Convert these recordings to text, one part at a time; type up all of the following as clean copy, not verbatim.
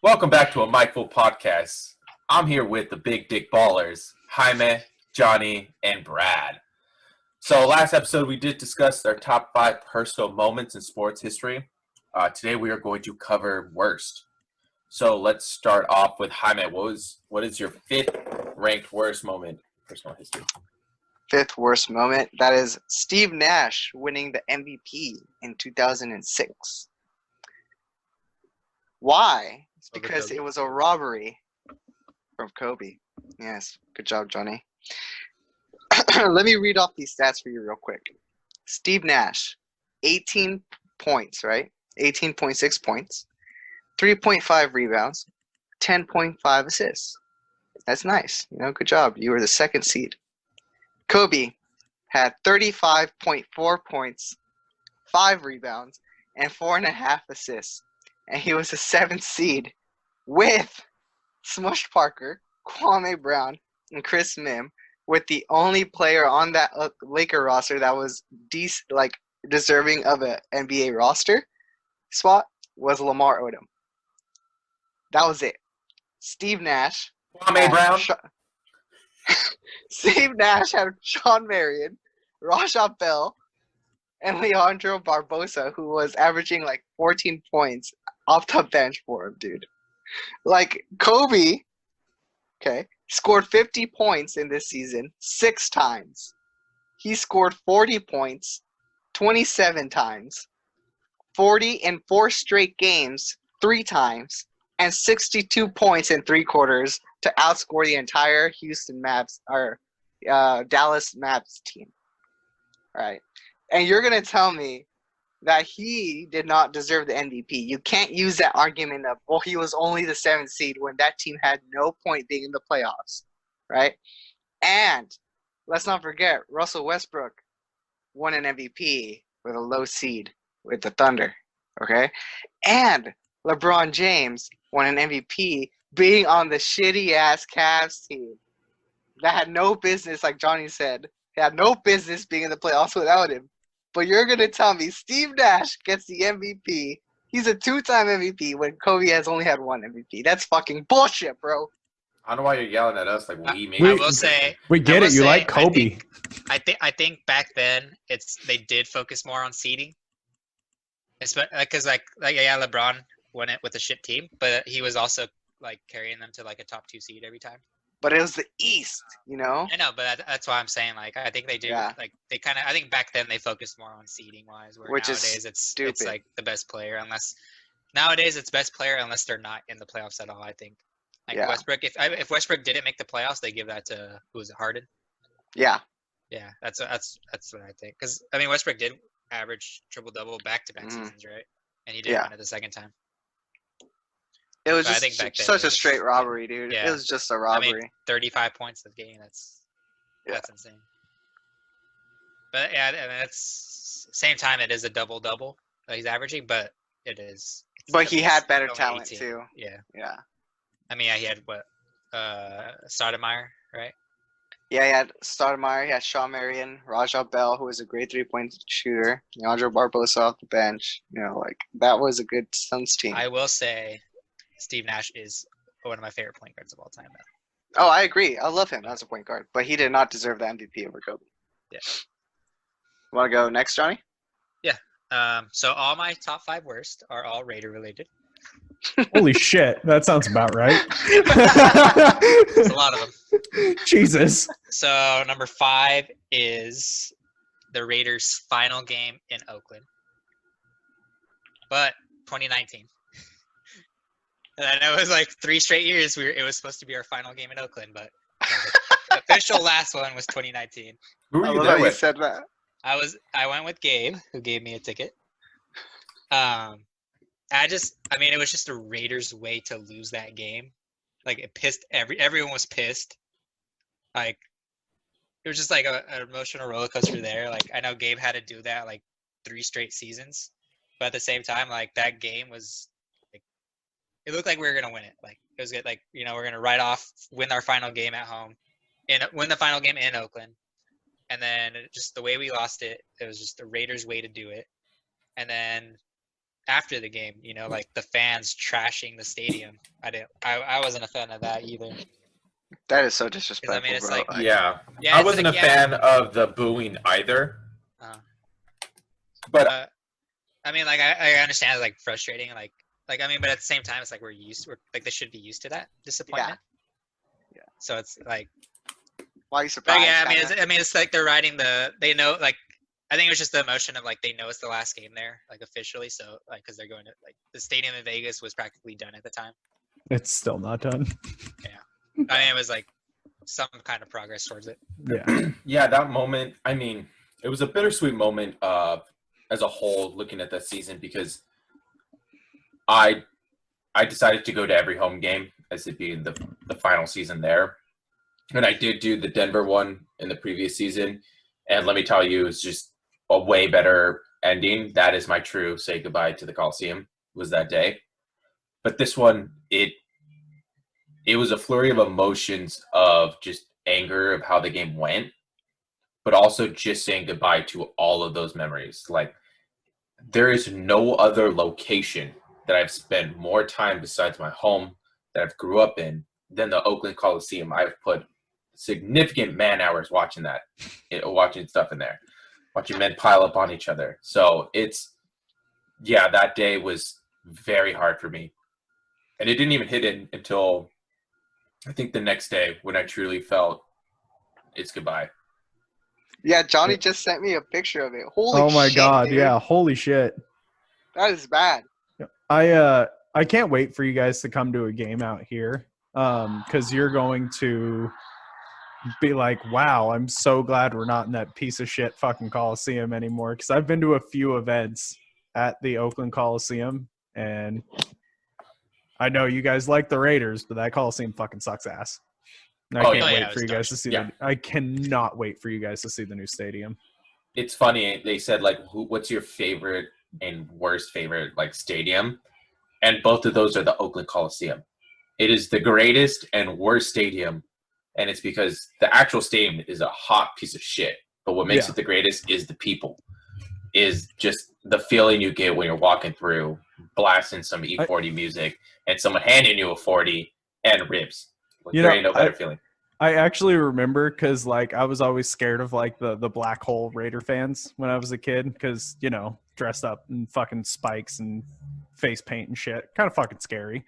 Welcome back to a Micful podcast. I'm here with the Big Dick Ballers, Jaime, Johnny, and Brad. So last episode we did discuss our top 5 personal moments in sports history. Today we are going to cover worst. So let's start off with Jaime. What is your 5th ranked worst moment in personal history? Fifth worst moment, that is Steve Nash winning the MVP in 2006. Why? It's because it was a robbery from Kobe. Yes, good job, Johnny. Let me read off these stats for you real quick. Steve Nash, 18 points, right? 18.6 points, 3.5 rebounds, 10.5 assists. That's nice. Good job. You were the second seed. Kobe had 35.4 points, 5 rebounds, and 4.5 assists. And he was the 7th seed with Smush Parker, Kwame Brown, and Chris Mim, with the only player on that Laker roster that was deserving of an NBA roster spot was Lamar Odom. That was it. Steve Nash. Kwame Brown. Steve Nash had Sean Marion, Rajah Bell, and Leandro Barbosa, who was averaging like 14 points off the bench for him, dude. Like, Kobe, scored 50 points in this season 6 times. He scored 40 points 27 times, 40 in 4 straight games 3 times, and 62 points in 3 quarters to outscore the entire Dallas Mavs team. All right. And you're going to tell me that he did not deserve the MVP. You can't use that argument of, well, he was only the 7th seed when that team had no point being in the playoffs, right? And let's not forget, Russell Westbrook won an MVP with a low seed with the Thunder, okay? And LeBron James won an MVP being on the shitty-ass Cavs team that had no business, like Johnny said, had no business being in the playoffs without him. But you're going to tell me Steve Nash gets the MVP. He's a 2-time MVP when Kobe has only had 1 MVP. That's fucking bullshit, bro. I don't know why you're yelling at us like we made. I will say we get it. You like Kobe. I think back then they did focus more on seeding. Because LeBron won it with a shit team, but he was also like carrying them to like a top 2 seed every time. But it was the East, I know, but that's why I'm saying, like, I think they do. Yeah. Like, they kind of. I think back then they focused more on seeding wise, where nowadays it's like the best player. Nowadays it's best player unless they're not in the playoffs at all. I think. Like Westbrook, if Westbrook didn't make the playoffs, they give that to Harden. Yeah. Yeah, that's what I think. Because I mean, Westbrook did average triple double back-to-back seasons, right? And he did win it the second time. It was just such a straight robbery, dude. Yeah. It was just a robbery. I mean, 35 points a game. That's insane. But yeah, I mean, that's same time. It is a double-double that he's averaging, but it is. But he had better talent 18. Too. Yeah. Yeah. I mean, he had Stoudemire, right? Yeah, he had Stoudemire. He had Sean Marion, Rajah Bell, who was a great 3-point shooter. Leandro Barbosa off the bench. That was a good Suns team. I will say, Steve Nash is one of my favorite point guards of all time, though. Oh, I agree. I love him as a point guard, but he did not deserve the MVP over Kobe. Yeah. Want to go next, Johnny? Yeah. So all my top 5 worst are all Raider related. Holy shit, that sounds about right. There's a lot of them. Jesus. So number 5 is the Raiders' final game in Oakland, but 2019. And I know it was like 3 straight years. It was supposed to be our final game in Oakland, but the official last one was 2019. Who were you there with? You said that. I went with Gabe, who gave me a ticket. It was just the Raiders' way to lose that game. Like, it pissed everyone was pissed. Like, it was just like an emotional roller coaster there. Like, I know Gabe had to do that like 3 straight seasons, but at the same time, like, that game was. It looked like we were gonna win it. Like, it was good. Like, we're gonna win our final game at home, and win the final game in Oakland. And then just the way we lost it, it was just the Raiders' way to do it. And then after the game. You know, like the fans trashing the stadium. I wasn't a fan of that either. That is so disrespectful, it's bro. like- Yeah, Yeah, I it's wasn't like, a yeah, fan of the booing either. But I mean, like I understand it's like frustrating, like I mean, but at the same time, it's like we're like they should be used to that disappointment. Yeah. So it's like, Why are you but surprised? yeah, kinda? it's like they're riding they know, like I think it was just the emotion of like they know it's the last game there, like officially. So like because they're going to like the stadium in Vegas was practically done at the time. It's still not done. I mean, it was like some kind of progress towards it. Yeah. yeah, that moment, I mean, it was a bittersweet moment as a whole looking at that season because I decided to go to every home game as it being the final season there. And I did do the Denver one in the previous season. And let me tell you, it's just a way better ending. That is my true say goodbye to the Coliseum was that day. But this one, it was a flurry of emotions of just anger of how the game went, but also just saying goodbye to all of those memories. Like, there is no other location that I've spent more time besides my home that I've grew up in than the Oakland Coliseum. I've put significant man hours watching that, watching stuff in there, watching men pile up on each other. So that day was very hard for me. And it didn't even hit in until I think the next day when I truly felt it's goodbye. Yeah, Johnny just sent me a picture of it. Holy Oh my shit, god, dude. yeah, holy shit. That is bad. I can't wait for you guys to come to a game out here. Because you're going to be like, wow, I'm so glad we're not in that piece of shit fucking Coliseum anymore. Because I've been to a few events at the Oakland Coliseum, and I know you guys like the Raiders, but that Coliseum fucking sucks ass. And I can't wait for you guys to see I cannot wait for you guys to see the new stadium. It's funny. They said, like, what's your favorite and worst favorite, like, stadium? And both of those are the Oakland Coliseum. It is the greatest and worst stadium, and it's because the actual stadium is a hot piece of shit. But what makes it the greatest is the people, is just the feeling you get when you're walking through, blasting some E40 music, and someone handing you a 40 and ribs. Like, there ain't no better feeling. I actually remember because, like, I was always scared of, like, the black hole Raider fans when I was a kid because, you know, dressed up in fucking spikes and face paint and shit. Kind of fucking scary.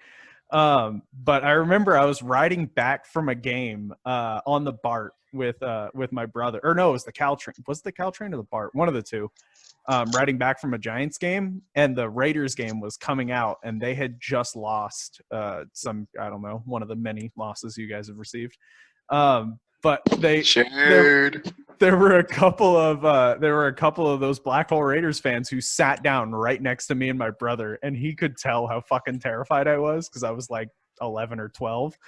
But I remember I was riding back from a game on the BART with my brother. Or no, it was the Caltrain. Was it the Caltrain or the BART? One of the two. Riding back from a Giants game, and the Raiders game was coming out, and they had just lost I don't know, one of the many losses you guys have received. But there were a couple of those Black Hole Raiders fans who sat down right next to me and my brother, and he could tell how fucking terrified I was because I was like 11 or 12.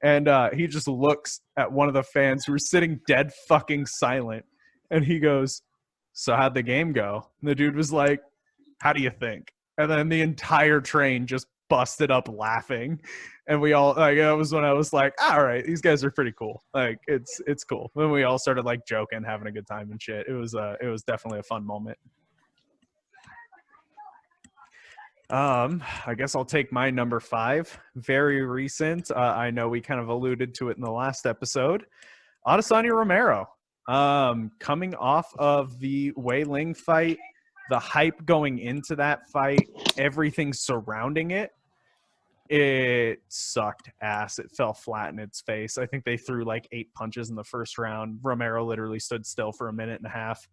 And he just looks at one of the fans who were sitting dead fucking silent, and he goes, "So how'd the game go?" And the dude was like, "How do you think?" And then the entire train just busted up laughing. And we all, like, that was when I was like, all right, these guys are pretty cool. Like, it's cool. Then we all started, like, joking, having a good time and shit. It was definitely a fun moment. I guess I'll take my number 5. Very recent. I know we kind of alluded to it in the last episode. Adesanya Romero. Coming off of the Wei Ling fight, the hype going into that fight, everything surrounding it, it sucked ass. It fell flat in its face. I think they threw like 8 punches in the first round. Romero literally stood still for a minute and a half.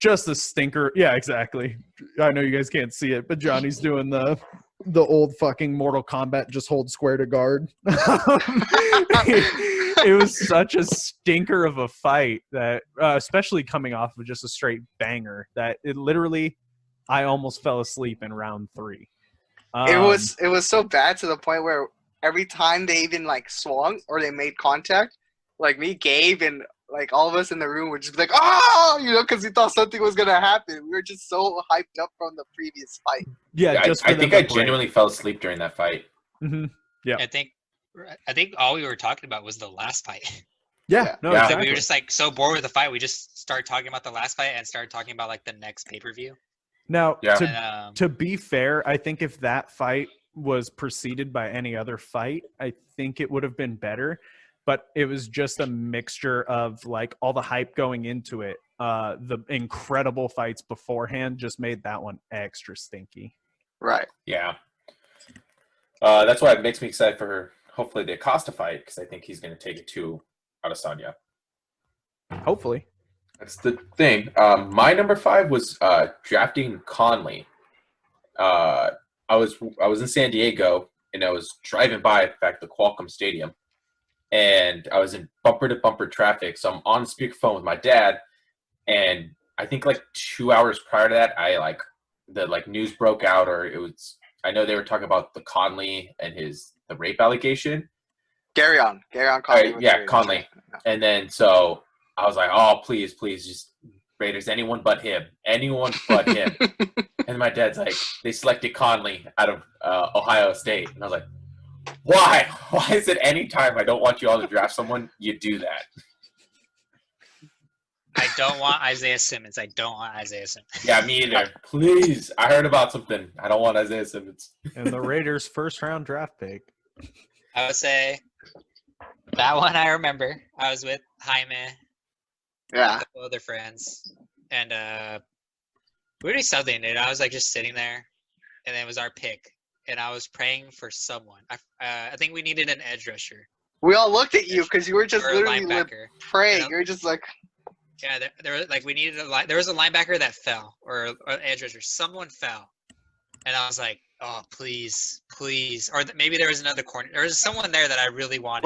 Just a stinker. Yeah, exactly. I know you guys can't see it, but Johnny's doing the old fucking Mortal Kombat, just hold square to guard. It was such a stinker of a fight that, especially coming off of just a straight banger, that it literally, I almost fell asleep in round 3. It was so bad to the point where every time they even like swung or they made contact, like me, Gabe, and like all of us in the room would just be like, "Oh!" You know, because we thought something was gonna happen. We were just so hyped up from the previous fight. Yeah, I think I genuinely fell asleep during that fight. Mm-hmm. Yeah, I think all we were talking about was the last fight. Yeah, no, Yeah. exactly. Like, we were just like so bored with the fight, we just started talking about the last fight and started talking about like the next pay-per-view. Now, Yeah. to be fair, I think if that fight was preceded by any other fight, I think it would have been better. But it was just a mixture of like all the hype going into it. The incredible fights beforehand just made that one extra stinky. Right. Yeah. That's why it makes me excited for hopefully the Acosta fight, because I think he's going to take it to Adesanya. Hopefully. That's the thing. My number 5 was drafting Conley. I was in San Diego, and I was driving by, in fact, the Qualcomm Stadium, and I was in bumper-to-bumper traffic. So I'm on speakerphone with my dad, and I think like 2 hours prior to that, the news broke out, or it was. I know they were talking about the Conley and the rape allegation. Gary on Conley. Yeah, Conley. And then so I was like, oh, please, just Raiders, anyone but him. And my dad's like, they selected Conley out of Ohio State. And I was like, why? Why is it any time I don't want you all to draft someone, you do that? I don't want Isaiah Simmons. Yeah, me either. Please. I heard about something. I don't want Isaiah Simmons. And the Raiders' first-round draft pick. I would say that one I remember. I was with Jaime, Yeah. a couple other friends, and we were doing something, dude. I was like just sitting there, and then it was our pick, and I was praying for someone. I think we needed an edge rusher We all looked at you because you were just or a literally linebacker. praying. You know? You're just like, Yeah, there was like we needed there was a linebacker that fell, or an edge rusher. Someone fell, and I was like, oh please, or maybe there was another corner. There was someone there that I really wanted.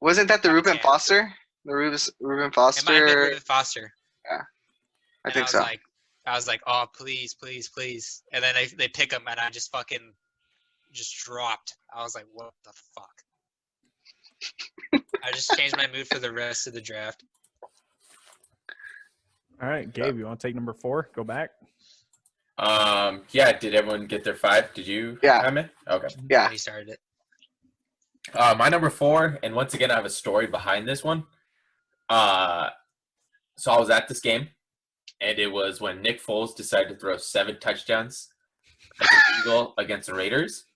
wasn't that the Reuben Yeah. Foster? The Reuben It might have been Foster. Reuben Foster. I think so. I was like, oh please, and then they pick him, and I just fucking just dropped. I was like, what the fuck? I just changed my mood for the rest of the draft. All right, Gabe, you want to take number 4? Go back. Yeah, did everyone get their 5? Did you? Yeah. Jaime? Okay. Yeah. He started it. My number 4, and once again, I have a story behind this one. So I was at this game, and it was when Nick Foles decided to throw 7 touchdowns as an Eagle against the Raiders.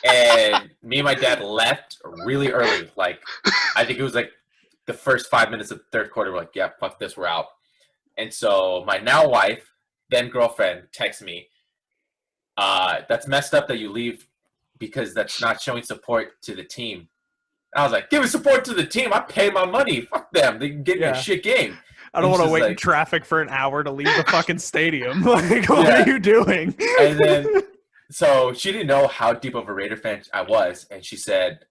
And me and my dad left really early. Like, I think it was like the first 5 minutes of the third quarter. We're like, yeah, fuck this, we're out. And so my now wife, then girlfriend, texts me, that's messed up that you leave because that's not showing support to the team. And I was like, giving support to the team? I paid my money. Fuck them. They can give me a shit game. I don't want to wait in traffic for an hour to leave the fucking stadium. Like, what are you doing? And then, so she didn't know how deep of a Raider fan I was, and she said,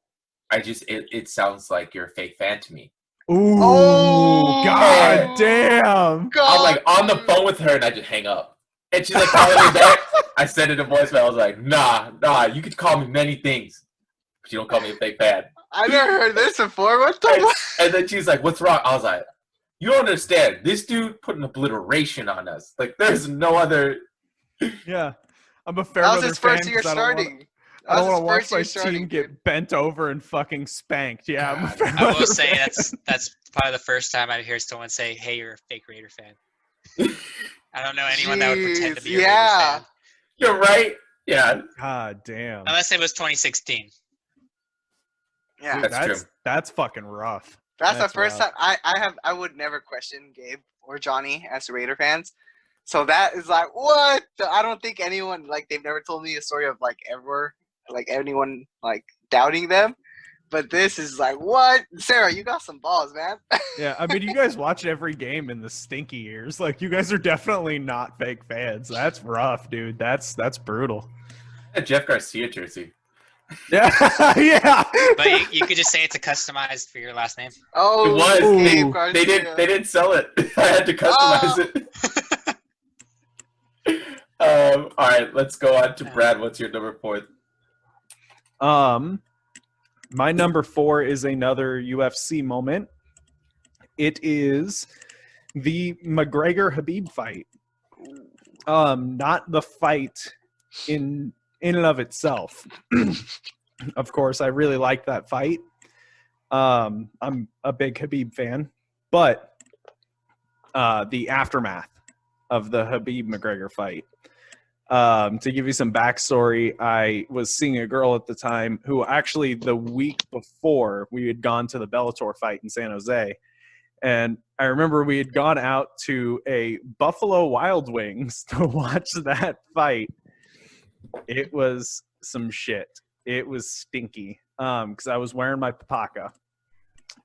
it sounds like you're a fake fan to me. Ooh, Oh, god damn. I was like on the phone with her, and I just hang up. And she's like calling me back. I sent it a voicemail. I was like, nah, you could call me many things, but you don't call me a fake fan. I never heard this before. What the? And then she's like, what's wrong? I was like, you don't understand. This dude put an obliteration on us. Like, there's no other. Yeah. I'm a fair That was weather his fan first year 'cause I don't wanna- starting. I don't want to That was watch his my first year starting, team dude. get bent over and fucking spanked. Yeah, I'm a fair I will weather say fan. that's probably the first time I hear someone say, "Hey, you're a fake Raider fan." I don't know anyone that would pretend to be a Raider fan. You're right. Yeah. God damn. Unless it was 2016. Yeah. Dude, That's true. That's fucking rough. That's the That's first rough. time I would never question Gabe or Johnny as Raider fans. So that is like, what? I don't think anyone, like, they've never told me a story of like ever, like anyone like doubting them. But this is like, what? Sarah, you got some balls, man. Yeah, I mean, you guys watch every game in the stinky years. Like, you guys are definitely not fake fans. That's rough, dude. That's brutal. A Jeff Garcia jersey. Yeah, yeah. But you could just say it's a customized for your last name. Oh, It was. Gabe Ooh. Garcia. They didn't sell it. I had to customize it. All right, let's go on to Brad. What's your number 4? My number 4 is another UFC moment. It is the McGregor-Habib fight. Not the fight in and of itself. Of course, I really like that fight. I'm a big Habib fan, but the aftermath of the Habib McGregor fight. To give you some backstory, I was seeing a girl at the time who actually the week before we had gone to the Bellator fight in San Jose. And I remember we had gone out to a Buffalo Wild Wings to watch that fight. It was some shit. It was stinky. Because I was wearing my papaka.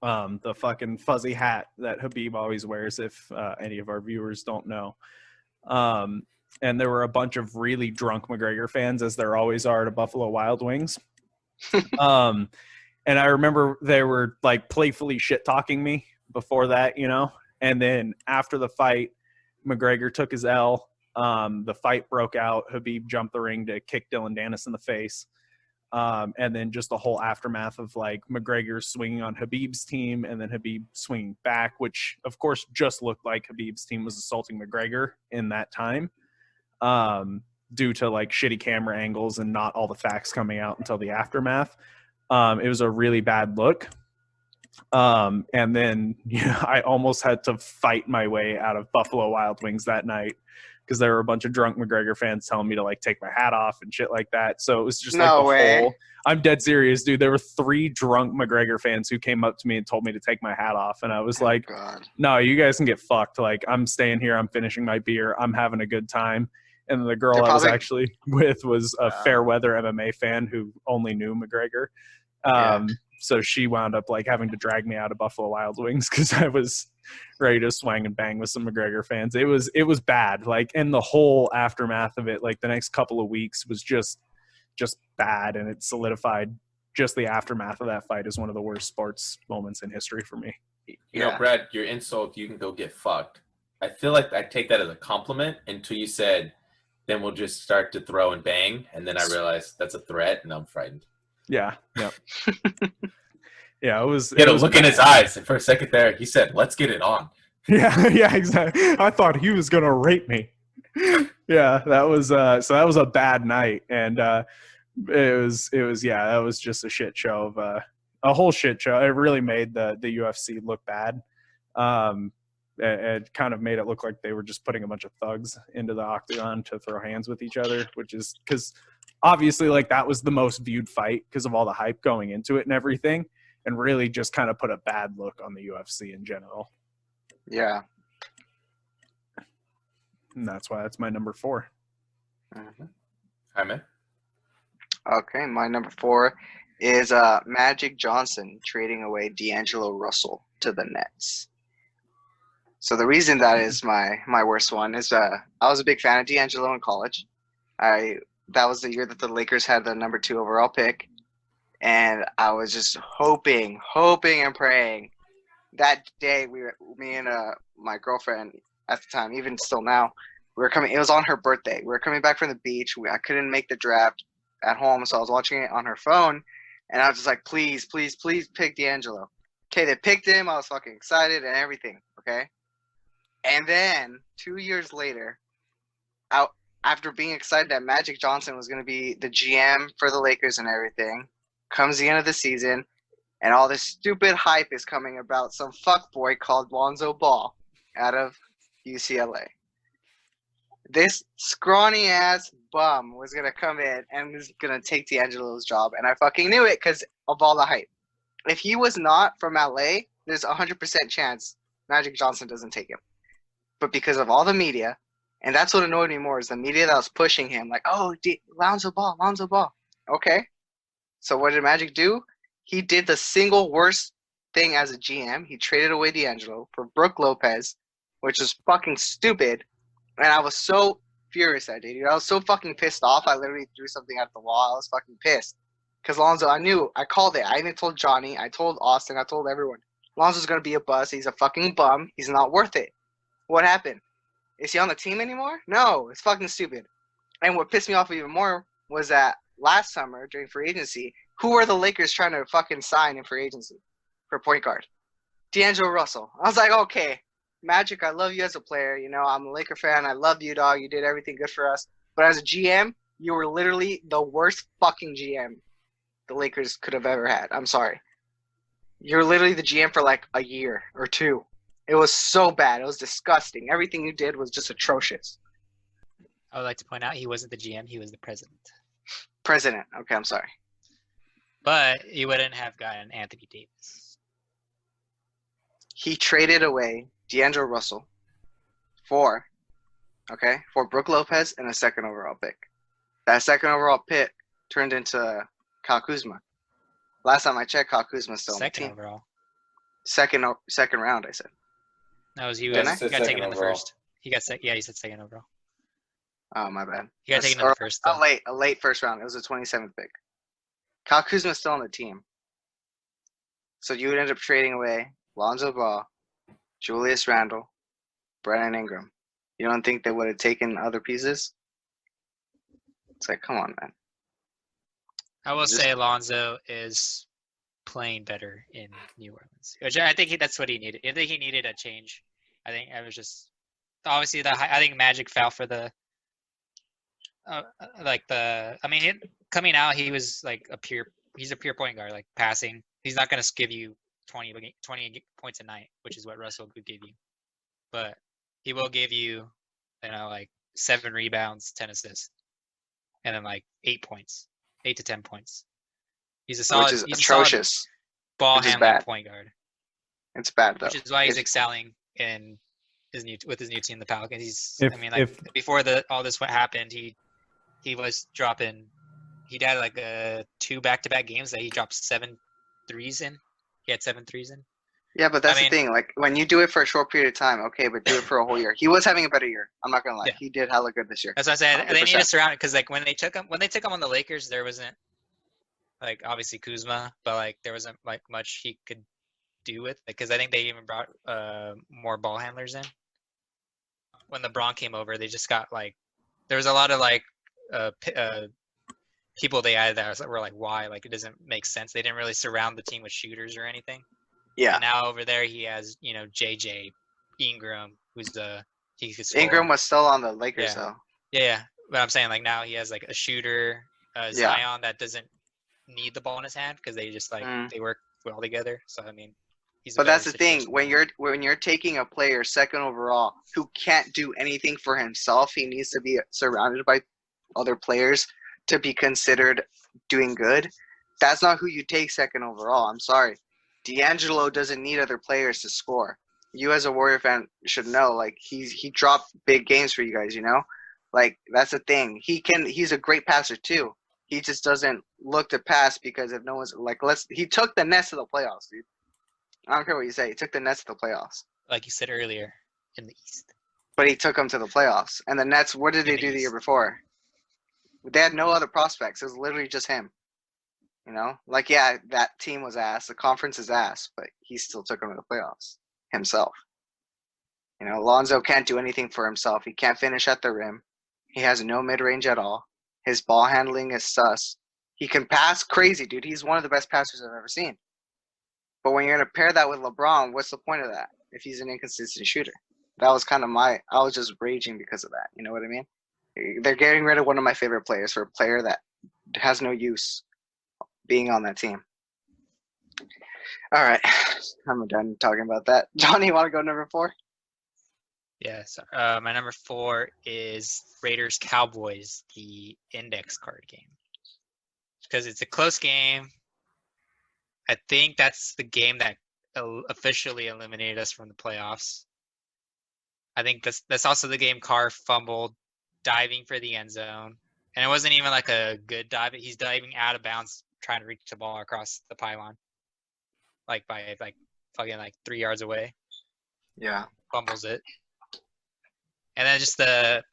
The fucking fuzzy hat that Habib always wears, if any of our viewers don't know. And there were a bunch of really drunk McGregor fans, as there always are at a Buffalo Wild Wings. And I remember they were like playfully shit talking me before that, you know. And then after the fight, McGregor took his L. The fight broke out. Habib jumped the ring to kick Dylan Dennis in the face. And then just the whole aftermath of like McGregor swinging on Habib's team and then Habib swinging back, which of course just looked like Habib's team was assaulting McGregor in that time, due to like shitty camera angles and not all the facts coming out until the aftermath. It was a really bad look. And then I almost had to fight my way out of Buffalo Wild Wings that night, because there were a bunch of drunk McGregor fans telling me to like take my hat off and shit like that. So it was just like the whole, I'm dead serious, dude. There were 3 drunk McGregor fans who came up to me and told me to take my hat off. And I was like, no, you guys can get fucked. Like, I'm staying here. I'm finishing my beer. I'm having a good time. And the girl I was actually with was a fair weather MMA fan who only knew McGregor. So she wound up like having to drag me out of Buffalo Wild Wings because I was ready to swang and bang with some McGregor fans. It was bad. Like, and the whole aftermath of it, like the next couple of weeks was just bad, and it solidified just the aftermath of that fight as one of the worst sports moments in history for me. You know, Brad, your insult, you can go get fucked. I feel like I take that as a compliment until you said, then we'll just start to throw and bang, and then I realized that's a threat, and I'm frightened. Yeah. Yeah, it was. Get a look in his eyes, and for a second there, he said, "Let's get it on." Yeah, exactly. I thought he was gonna rape me. Yeah, that was so that was a bad night, and it was that was just a shit show of a whole shit show. It really made the UFC look bad. It kind of made it look like they were just putting a bunch of thugs into the octagon to throw hands with each other, which is because obviously like that was the most viewed fight because of all the hype going into it and everything, and really just kind of put a bad look on the UFC in general. Yeah. And that's why that's my number 4. Mm-hmm. Hi, man. Okay, my number 4 is Magic Johnson trading away D'Angelo Russell to the Nets. So the reason that is my worst one is I was a big fan of D'Angelo in college. That was the year that the Lakers had the number 2 overall pick. And I was just hoping and praying. That day, me and my girlfriend at the time, even still now, we were coming. It was on her birthday. We were coming back from the beach. I couldn't make the draft at home, so I was watching it on her phone. And I was just like, please pick D'Angelo. Okay, they picked him. I was fucking excited and everything. Okay. And then 2 years later, after being excited that Magic Johnson was going to be the GM for the Lakers and everything, comes the end of the season, and all this stupid hype is coming about some fuckboy called Lonzo Ball out of UCLA. This scrawny-ass bum was going to come in and was going to take D'Angelo's job, and I fucking knew it because of all the hype. If he was not from LA, there's a 100% chance Magic Johnson doesn't take him. But because of all the media, and that's what annoyed me more, is the media that was pushing him, like, oh, Lonzo Ball. Okay. So what did Magic do? He did the single worst thing as a GM. He traded away D'Angelo for Brooke Lopez, which was fucking stupid. And I was so furious that day, dude. I was so fucking pissed off. I literally threw something at the wall. I was fucking pissed. Because Lonzo, I called it. I even told Johnny. I told Austin. I told everyone. Lonzo's going to be a bust. He's a fucking bum. He's not worth it. What happened? Is he on the team anymore? No. It's fucking stupid. And what pissed me off even more was that last summer during free agency, who were the Lakers trying to fucking sign in free agency for point guard? D'Angelo Russell. I was like, okay, Magic, I love you as a player. You know, I'm a Laker fan. I love you, dog. You did everything good for us. But as a GM, you were literally the worst fucking GM the Lakers could have ever had. I'm sorry. You're literally the GM for like a year or 2. It was so bad. It was disgusting. Everything you did was just atrocious. I would like to point out he wasn't the GM, he was the president. President. Okay, I'm sorry. But he wouldn't have gotten Anthony Davis. He traded away D'Angelo Russell for Brook Lopez and a second overall pick. That second overall pick turned into Kyle Kuzma. Last time I checked, Kyle Kuzma's still on the Second team. overall. Second round, I said. No, he Didn't I? got taken in the overall. first. He said second overall. Oh, my bad. He got taken in the first. Though. A late first round. It was a 27th pick. Kyle Kuzma's still on the team. So you would end up trading away Lonzo Ball, Julius Randle, Brandon Ingram. You don't think they would have taken other pieces? It's like, come on, man. I will say Lonzo is playing better in New Orleans, which I think that's what he needed. I think he needed a change. I think I was just obviously I think Magic fell for the coming out he was like he's a pure point guard, like passing. He's not going to give you 20 points a night, which is what Russell could give you, but he will give you like 7 rebounds, 10 assists, and then like 8 to 10 points. He's a solid, which is atrocious. Ball handling point guard. It's bad though. Which is why he's excelling in his new team, the Pelicans. Before all this happened, he was dropping. He'd had like 2 back-to-back games that he dropped 7 threes in. He had 7 threes in. Yeah, but that's the thing. Like when you do it for a short period of time, okay, but do it for a whole year. He was having a better year. I'm not gonna lie. Yeah. He did hella good this year. That's what I said. 100%. They need to surround it because like when they took him on the Lakers, there wasn't like obviously Kuzma, but like there wasn't like much he could do with it because I think they even brought more ball handlers in. When LeBron came over, they just got like there was a lot of like people they added that were like, why? Like it doesn't make sense. They didn't really surround the team with shooters or anything. Yeah. And now over there he has JJ Ingram, who's he could score. Ingram was still on the Lakers though. Yeah, but I'm saying like now he has like a shooter, Zion that doesn't need the ball in his hand because they just like they work well together. So I mean, but that's the thing when you're taking a player second overall who can't do anything for himself, he needs to be surrounded by other players to be considered doing good. That's not who you take second overall. I'm sorry. D'Angelo doesn't need other players to score. You as a Warrior fan should know, like he dropped big games for you guys, Like that's the thing. He's a great passer too. He just doesn't look to pass because if no one's like he took the Nets to the playoffs, dude. I don't care what you say. He took the Nets to the playoffs. Like you said earlier, in the East. But he took them to the playoffs. And the Nets, what did they do the year before? They had no other prospects. It was literally just him. Like, yeah, that team was ass. The conference is ass, but he still took them to the playoffs himself. Lonzo can't do anything for himself. He can't finish at the rim. He has no mid-range at all. His ball handling is sus. He can pass crazy, dude. He's one of the best passers I've ever seen. But when you're going to pair that with LeBron, what's the point of that if he's an inconsistent shooter? That was kind of I was just raging because of that. You know what I mean? They're getting rid of one of my favorite players for a player that has no use being on that team. All right. I'm done talking about that. Johnny, you want to go number 4? Yes. My number 4 is Raiders Cowboys, the index card game. Because it's a close game. I think that's the game that officially eliminated us from the playoffs. I think that's also the game Carr fumbled, diving for the end zone. And it wasn't even like a good dive. He's diving out of bounds, trying to reach the ball across the pylon. Like by like fucking like 3 yards away. Yeah. Fumbles it. And then just the,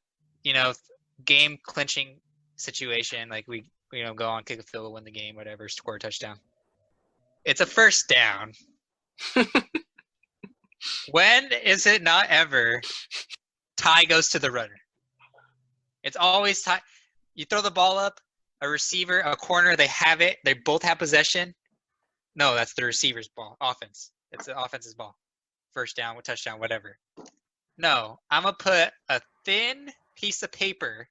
game clinching situation. Like we go on, kick a field goal, win the game, whatever, score a touchdown. It's a first down. When is it not ever tie goes to the runner? It's always tie. You throw the ball up, a receiver, a corner, they have it. They both have possession. No, that's the receiver's ball. Offense. It's the offense's ball. First down, touchdown, whatever. No, I'm going to put a thin piece of paper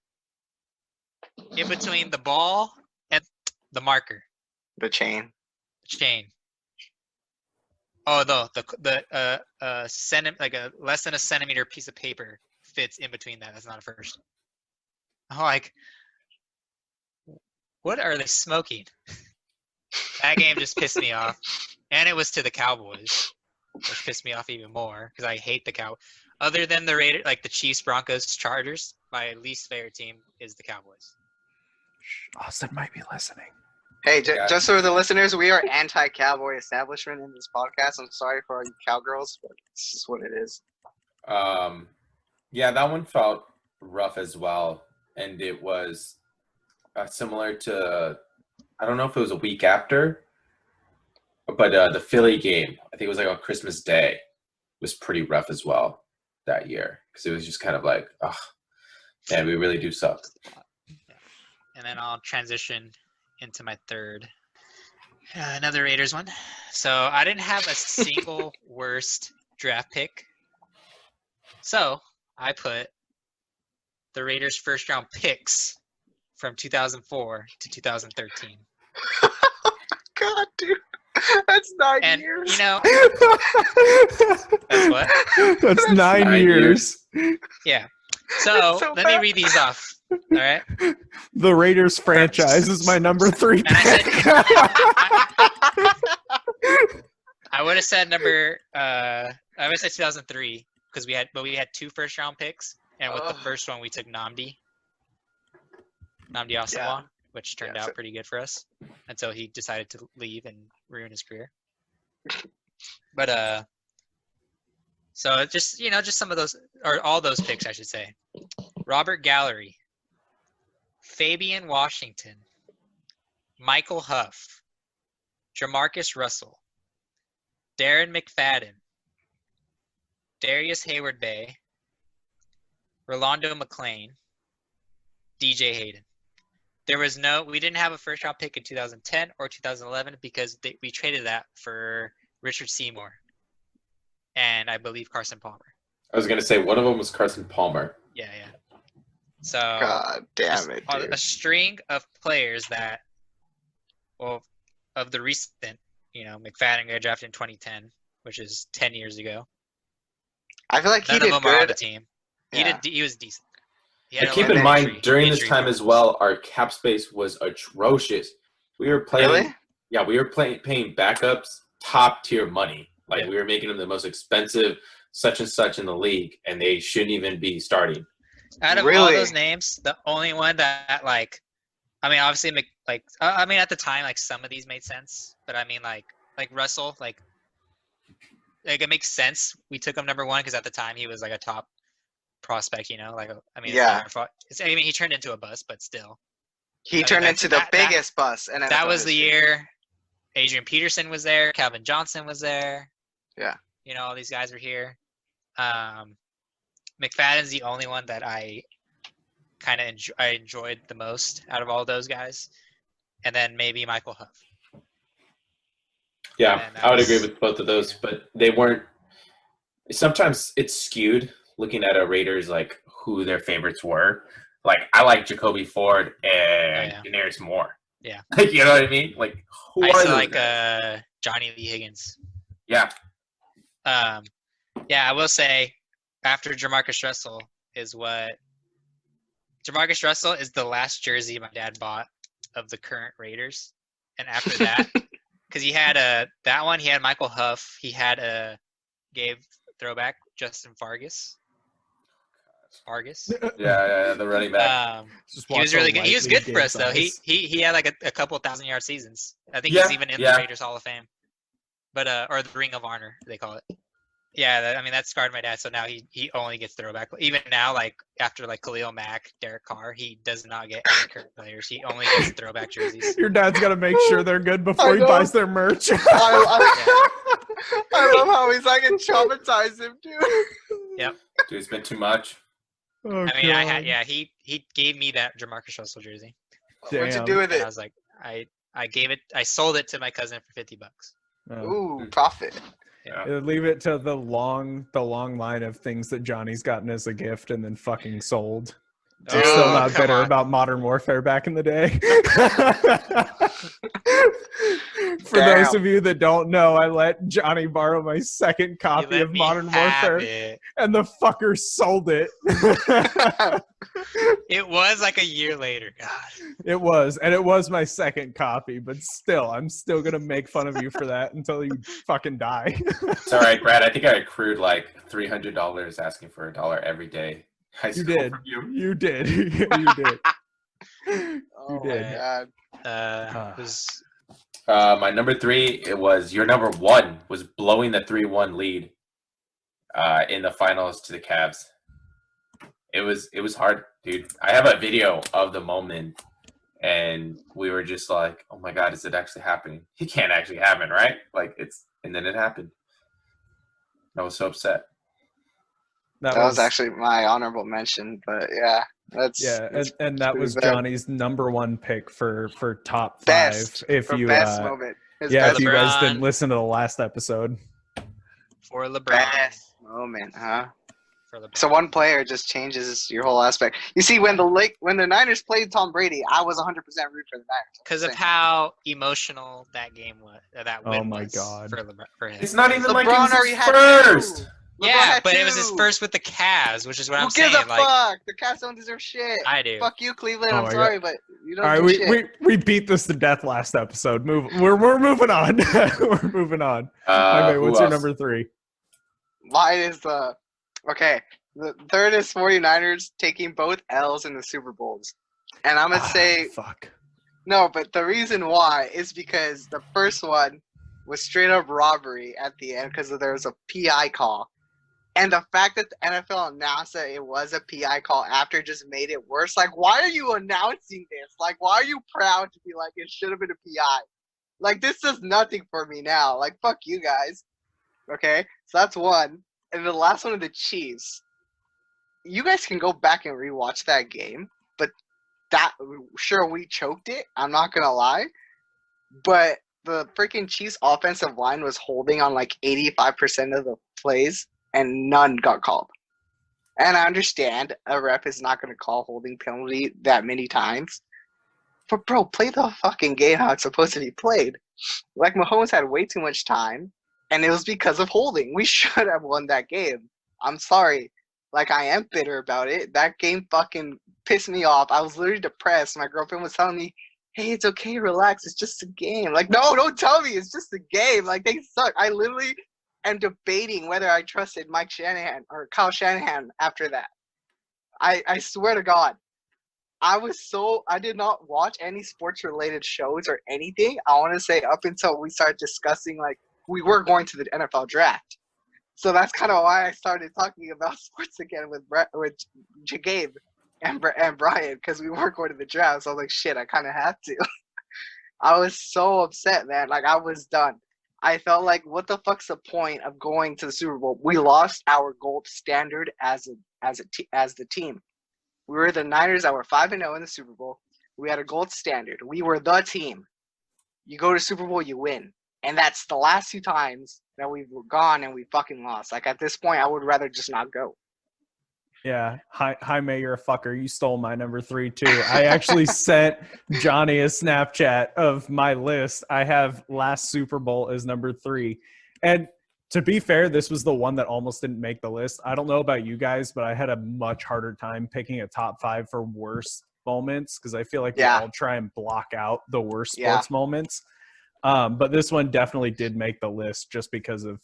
in between the ball and the marker. The chain. Oh, like a less than a centimeter piece of paper fits in between that. That's not a first. I'm like, what are they smoking? That game just pissed me off, and it was to the Cowboys, which pissed me off even more because I hate the Cowboys. Other than the Raiders, like the Chiefs, Broncos, Chargers, my least favorite team is the Cowboys. Austin might be listening. Hey, just for the listeners, we are anti-cowboy establishment in this podcast. I'm sorry for all you cowgirls, but it's just what it is. Yeah, that one felt rough as well, and it was similar to, I don't know if it was a week after, but the Philly game, I think it was like on Christmas Day, was pretty rough as well that year because it was just kind of like, oh, man, we really do suck. And then I'll transition into my third, another Raiders one. So I didn't have a single worst draft pick. So I put the Raiders' first round picks from 2004 to 2013. God, dude. That's 9 years. You know, that's what? That's 9 years. Yeah. So let me read these off. All right. The Raiders franchise is my number 3 pick. I would have said I would have said 2003 because we had 2 first round picks, and with the first one we took Nnamdi Asomugha, which turned out pretty good for us until he decided to leave and ruin his career. But so just some of those, or all those picks, I should say. Robert Gallery, Fabian Washington, Michael Huff, Jamarcus Russell, Darren McFadden, Darius Hayward-Bay, Rolando McClain, DJ Hayden. We didn't have a first round pick in 2010 or 2011 because we traded that for Richard Seymour and I believe Carson Palmer. I was going to say one of them was Carson Palmer. Yeah. So God damn it, dude. A string of players that, well, of the recent, McFadden got drafted in 2010, which is 10 years ago. I feel like None of them are on the team. He was decent. And keep in mind, during this time as well, our cap space was atrocious. We were playing, Really? Yeah, we were paying backups top tier money. Like we were making them the most expensive such and such in the league, and they shouldn't even be starting. Out of all those names, the only one that obviously at the time, like some of these made sense, but I mean like Russell, like it makes sense. We took him number 1 because at the time he was like a top prospect, he turned into a bust, but still. He turned into the biggest bust. And that was the year Adrian Peterson was there, Calvin Johnson was there. Yeah. All these guys were here. McFadden's the only one that I kind of enjoyed the most out of all those guys. And then maybe Michael Huff. Yeah, I would agree with both of those, but they weren't. Sometimes it's skewed looking at a Raiders, like who their favorites were. Like I like Jacoby Ford and Daenerys Moore. Yeah. You know what I mean? Like who I are used to those like guys? Johnny Lee Higgins. Yeah. I will say after Jamarcus Russell is the last jersey my dad bought of the current Raiders. And after that, because he had that one, he had Michael Huff, he had gave throwback Justin Fargas. Yeah, the running back. He was really good. He was good for us though. He had like a couple 1,000-yard seasons. I think he's even in the Raiders Hall of Fame. But or the Ring of Honor, they call it. Yeah, that scarred my dad. So now he only gets throwback. Even now, like after like Khalil Mack, Derek Carr, he does not get any current players. He only gets throwback jerseys. Your dad's got to make sure they're good before he buys their merch. I love how he's like traumatized him, dude. Yep. Dude, it's been too much. Oh, he gave me that Jamarcus Russell jersey. What'd you do with it? I was like, I sold it to my cousin for $50. Ooh, profit. Yeah. Leave it to the long line of things that Johnny's gotten as a gift and then fucking sold. I'm still Dude, not come bitter on. about Modern Warfare back in the day. For Damn. those of you that don't know, I let Johnny borrow my second You copy let of me Modern have Warfare, it. and the fucker sold it. It was like a year later. God. It was my second copy, but still, I'm still gonna make fun of you for that until you fucking die. It's all right, Brad. I think I accrued like $300 asking for $1 every day. I You stole did. from you. You did. You did. Oh did. my god. It was My number 3, it was your number 1 was blowing the 3-1 lead in the finals to the Cavs. It was hard, dude. I have a video of the moment, and we were just like, "Oh my god, is it actually happening? It can't actually happen, right?" And then it happened. I was so upset. That was actually my honorable mention, but yeah, that's and that pretty was bad. Johnny's number 1 pick for top 5. Best If for you best moment. His yeah, best if you guys LeBron. didn't listen to the last episode, for LeBron. best moment, huh? For LeBron. So one player just changes your whole aspect. You see, when the Niners played Tom Brady, I was 100% root for the Niners. Because of how emotional that game was, that win Oh my was God. for LeBron. For him. It's not even like it LeBron was already his had first. two. LeBron Yeah, had but it was his two. first with the Cavs, which is what Who I'm gives saying. a Like fuck? The Cavs don't deserve shit. I do. Fuck you, Cleveland. Oh I'm my sorry, but you don't all right, do shit. we beat this to death last episode. We're moving on. We're moving on. Jaime, Who what's your else? number 3? Mine is okay. The third is 49ers taking both L's in the Super Bowls. And I'm going to say fuck. no, but the reason why is because the first one was straight up robbery at the end because there was a PI call. And the fact that the NFL announced that it was a PI call after just made it worse. Like, why are you announcing this? Like, why are you proud to be like, it should have been a PI? Like, this does nothing for me now. Like, fuck you guys. Okay? So that's one. And the last one of the Chiefs. You guys can go back and rewatch that game. But sure, we choked it. I'm not going to lie. But the freaking Chiefs offensive line was holding on like 85% of the plays. And none got called. And I understand a ref is not going to call holding penalty that many times. But, bro, play the fucking game how it's supposed to be played. Like, Mahomes had way too much time, and it was because of holding. We should have won that game. I'm sorry. Like, I am bitter about it. That game fucking pissed me off. I was literally depressed. My girlfriend was telling me, hey, it's okay, relax. It's just a game. Like, no, don't tell me. It's just a game. Like, they suck. I literally am debating whether I trusted Mike Shanahan or Kyle Shanahan after that. I swear to God. I did not watch any sports related shows or anything. I want to say up until we started discussing, like, we were going to the NFL draft. So that's kind of why I started talking about sports again with Gabe and Brian, because we weren't going to the draft. So I was like, shit, I kind of had to. I was so upset, man. Like, I was done. I felt like, what the fuck's the point of going to the Super Bowl? We lost our gold standard as the team. We were the Niners that were 5-0 in the Super Bowl. We had a gold standard. We were the team. You go to Super Bowl, you win. And that's the last 2 times that we've gone and we fucking lost. Like, at this point, I would rather just not go. Yeah, Jaime, you're a fucker. You stole my number 3 too. I actually sent Johnny a Snapchat of my list. I have last Super Bowl as number 3. And to be fair, this was the one that almost didn't make the list. I don't know about you guys, but I had a much harder time picking a top 5 for worst moments because I feel like we all try and block out the worst sports moments. But this one definitely did make the list just because of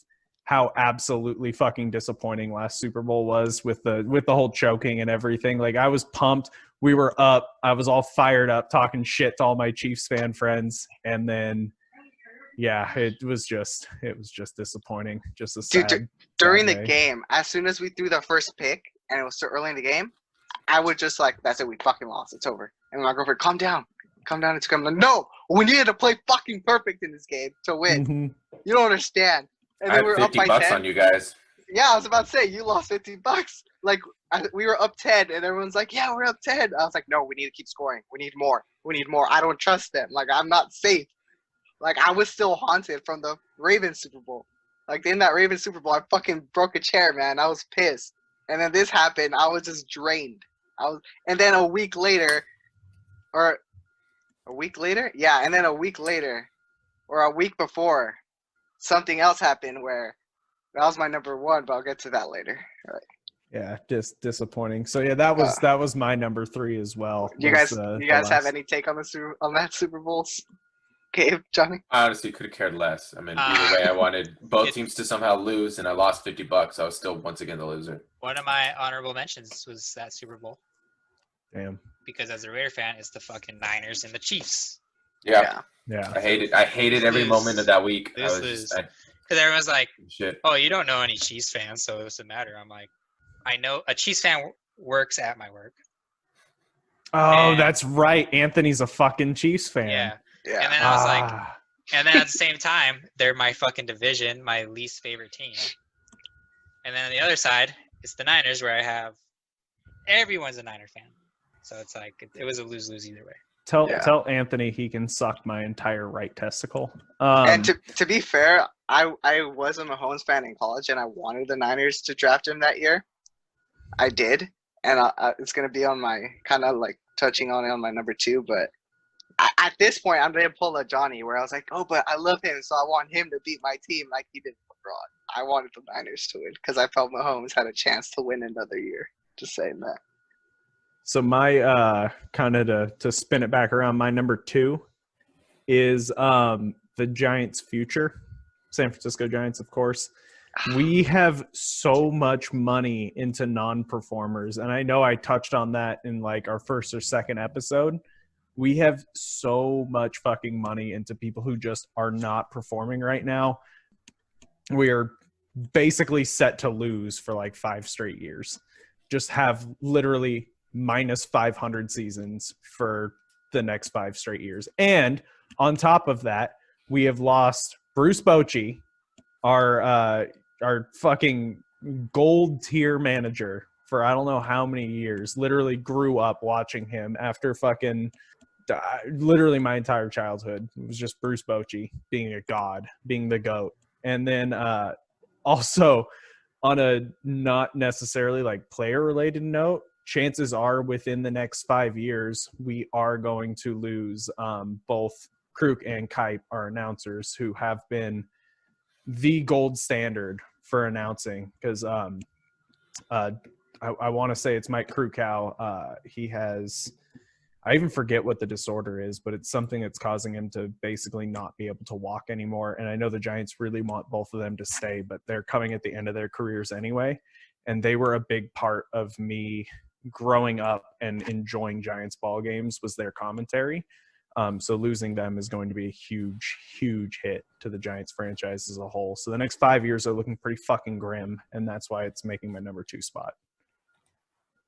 how absolutely fucking disappointing last Super Bowl was with the whole choking and everything. Like, I was pumped. We were up. I was all fired up talking shit to all my Chiefs fan friends. And then, yeah, it was just disappointing. Just a sad, during sad the day. game, as soon as we threw the first pick and it was so early in the game, I would just like, that's it, we fucking lost. It's over. And my girlfriend, calm down. It's coming. Like, no, we needed to play fucking perfect in this game to win. Mm-hmm. You don't understand. And I then had we were up by $50 10. on you guys. Yeah, I was about to say, you lost $50. Like, we were up 10, and everyone's like, yeah, we're up 10. I was like, no, we need to keep scoring. We need more. I don't trust them. Like, I'm not safe. Like, I was still haunted from the Ravens Super Bowl. Like, in that Ravens Super Bowl, I fucking broke a chair, man. I was pissed. And then this happened. I was just drained. And then a week later, or a week later, yeah, and then a week later, or a week before, something else happened where that was my number one, but I'll get to that later. All right. Yeah, just disappointing. So yeah, that was my number 3 as well. You guys have any take on that Super Bowl's game, Johnny? I honestly could have cared less. I mean, either way, I wanted both teams to somehow lose, and I lost $50. I was still once again the loser. One of my honorable mentions was that Super Bowl. Damn. Because as a Raider fan, it's the fucking Niners and the Chiefs. Yeah. Yeah. I hated every moment of that week. Because everyone's like, shit. oh, you don't know any Chiefs fans, so it doesn't matter. I'm like, I know a Chiefs fan works at my work. Oh, that's right. Anthony's a fucking Chiefs fan. Yeah. And then I was like, and then at the same time, they're my fucking division, my least favorite team. And then on the other side, it's the Niners, where I have everyone's a Niner fan. So it's like it was a lose-lose either way. Tell Anthony he can suck my entire right testicle. And to be fair, I was a Mahomes fan in college, and I wanted the Niners to draft him that year. I did, and it's gonna be on my kind of like touching on it on my number 2. But at this point, I'm gonna pull a Johnny, where I was like, oh, but I love him, so I want him to beat my team like he did abroad. I wanted the Niners to win because I felt Mahomes had a chance to win another year. Just saying that. So my kind of to spin it back around, my number 2 is the Giants' future. San Francisco Giants, of course. We have so much money into non-performers, and I know I touched on that in like our first or second episode. We have so much fucking money into people who just are not performing right now. We are basically set to lose for like 5 straight years. Just have literally minus 500 seasons for the next 5 straight years. And on top of that, we have lost Bruce Bochy, our fucking gold tier manager for I don't know how many years. Literally grew up watching him after fucking literally my entire childhood. It was just Bruce Bochy being a god, being the GOAT. And then also on a not necessarily like player related note, chances are within the next 5 years, we are going to lose both Kruk and Kipe, our announcers, who have been the gold standard for announcing. Because I want to say it's Mike Krukow. He has, I even forget what the disorder is, but it's something that's causing him to basically not be able to walk anymore. And I know the Giants really want both of them to stay, but they're coming at the end of their careers anyway. And they were a big part of me growing up and enjoying Giants ball games was their commentary. So losing them is going to be a huge, huge hit to the Giants franchise as a whole. So the next 5 years are looking pretty fucking grim, and that's why it's making my number 2 spot.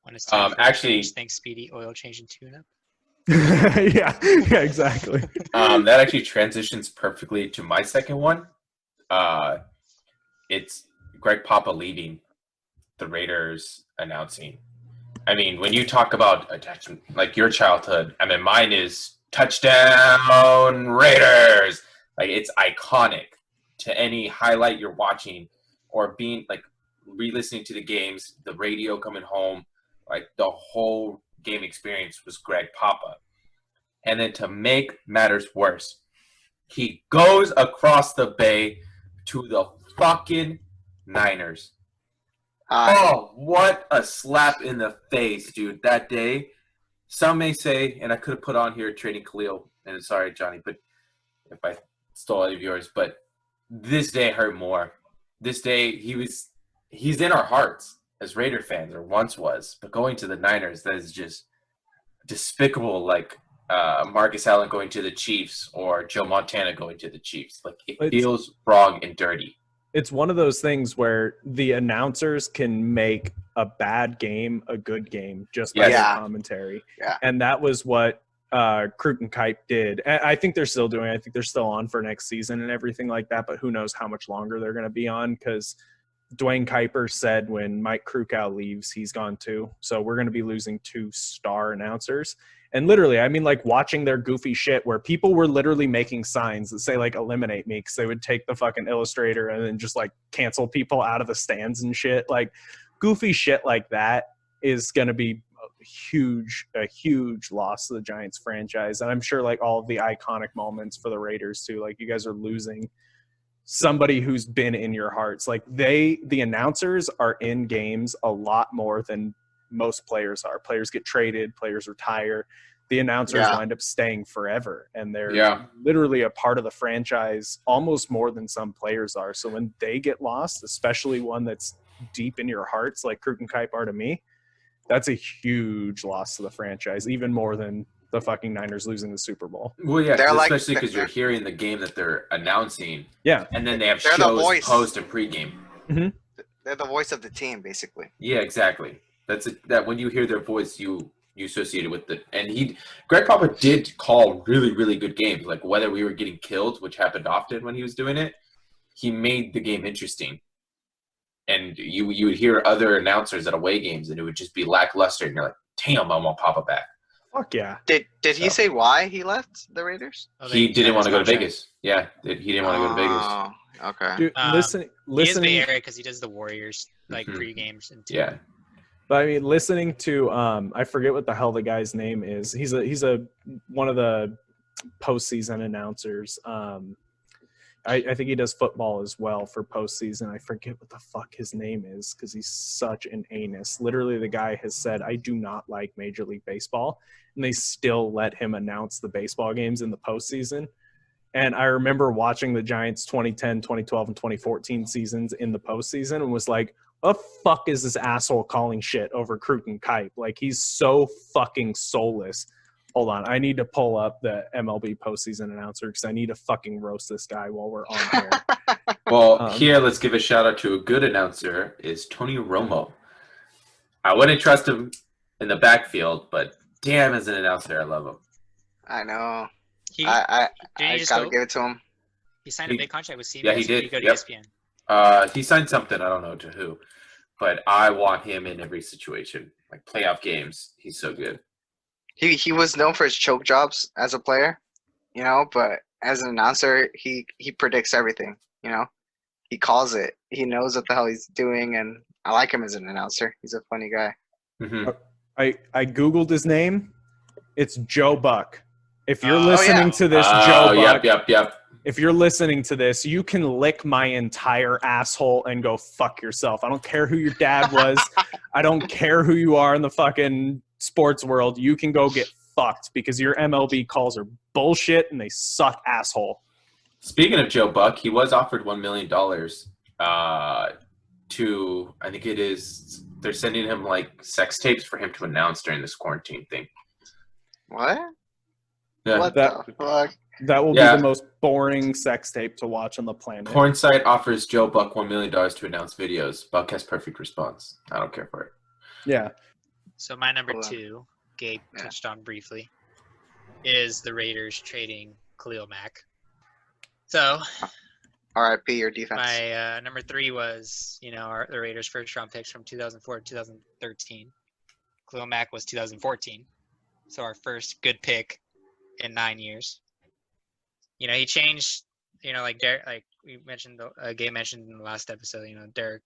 When it's time for actually, thanks Speedy, oil change and tune-up. yeah, exactly. That actually transitions perfectly to my second one. It's Greg Papa leaving, the Raiders announcing. I mean, when you talk about attachment, like your childhood, I mean, mine is touchdown Raiders. Like, it's iconic to any highlight you're watching or being like re-listening to the games, the radio coming home, like the whole game experience was Greg Papa. And then to make matters worse, he goes across the bay to the fucking Niners. Oh, what a slap in the face, dude. That day, some may say, and I could have put on here trading Khalil, and sorry, Johnny, but if I stole any of yours, but this day hurt more. This day, he's in our hearts as Raider fans, or once was, but going to the Niners, that is just despicable, like Marcus Allen going to the Chiefs or Joe Montana going to the Chiefs. Like, it feels wrong and dirty. It's one of those things where the announcers can make a bad game a good game just by their commentary. Yeah. And that was what Kruk and Kipe did. And I think they're still doing it. I think they're still on for next season and everything like that, but who knows how much longer they're going to be on, because Dwayne Kuiper said when Mike Krukow leaves, he's gone too. So we're going to be losing 2 star announcers. And literally, I mean, like watching their goofy shit where people were literally making signs that say like eliminate me, because they would take the fucking illustrator and then just like cancel people out of the stands and shit. Like goofy shit like that is going to be a huge loss to the Giants franchise. And I'm sure like all of the iconic moments for the Raiders too. Like you guys are losing somebody who's been in your hearts. Like the announcers are in games a lot more than most players are. Players get traded, players retire. The announcers wind up staying forever, and they're literally a part of the franchise almost more than some players are. So when they get lost, especially one that's deep in your hearts, like Krug and Kuip are to me, that's a huge loss to the franchise, even more than the fucking Niners losing the Super Bowl. Well, yeah, especially because you're hearing the game that they're announcing. Yeah. And then they have shows post and pregame. Mm-hmm. They're the voice of the team, basically. Yeah, exactly. That when you hear their voice, you associate it with the. And Greg Papa did call really, really good games. Like whether we were getting killed, which happened often when he was doing it, he made the game interesting. And you would hear other announcers at away games, and it would just be lackluster. And you're like, damn, I want Papa back. Fuck yeah. Did he say why he left the Raiders? He didn't want to go to Vegas. Yeah, he didn't want to go to Vegas. Oh, okay. Dude, listening. He is Bay Area because he does the Warriors like pre-games and yeah. But I mean, listening to I forget what the hell the guy's name is. He's one of the postseason announcers. I think he does football as well for postseason. I forget what the fuck his name is because he's such an anus. Literally, the guy has said, I do not like Major League Baseball, and they still let him announce the baseball games in the postseason. And I remember watching the Giants 2010, 2012, and 2014 seasons in the postseason and was like, what the fuck is this asshole calling shit over Krug and Kuip? Like, he's so fucking soulless. Hold on. I need to pull up the MLB postseason announcer because I need to fucking roast this guy while we're on air. Well, here, let's give a shout out to a good announcer is Tony Romo. I wouldn't trust him in the backfield, but damn, as an announcer, I love him. I know. I gotta give it to him. He signed a big contract with CBS. Yeah, he did. He go to ESPN. He signed something. I don't know to who, but I want him in every situation, like playoff games. He's so good. He was known for his choke jobs as a player, but as an announcer, he predicts everything, He calls it. He knows what the hell he's doing, and I like him as an announcer. He's a funny guy. Mm-hmm. I Googled his name. It's Joe Buck. If you're listening to this, Joe Buck. Yep. If you're listening to this, you can lick my entire asshole and go fuck yourself. I don't care who your dad was. I don't care who you are in the fucking sports world. You can go get fucked because your MLB calls are bullshit and they suck, asshole. Speaking of Joe Buck, he was offered $1 million to, I think it is, they're sending him like sex tapes for him to announce during this quarantine thing. What? Yeah. What the fuck? That will be the most boring sex tape to watch on the planet. Porn site offers Joe Buck $1 million to announce videos. Buck has perfect response. I don't care for it. Yeah. So my number 2, Gabe touched on briefly, is the Raiders trading Khalil Mack. So, R.I.P. your defense. My number 3 was, the Raiders' first-round picks from 2004 to 2013. Khalil Mack was 2014. So our first good pick in 9 years. He changed. Like Derek, like we mentioned, Gabe mentioned in the last episode. Derek,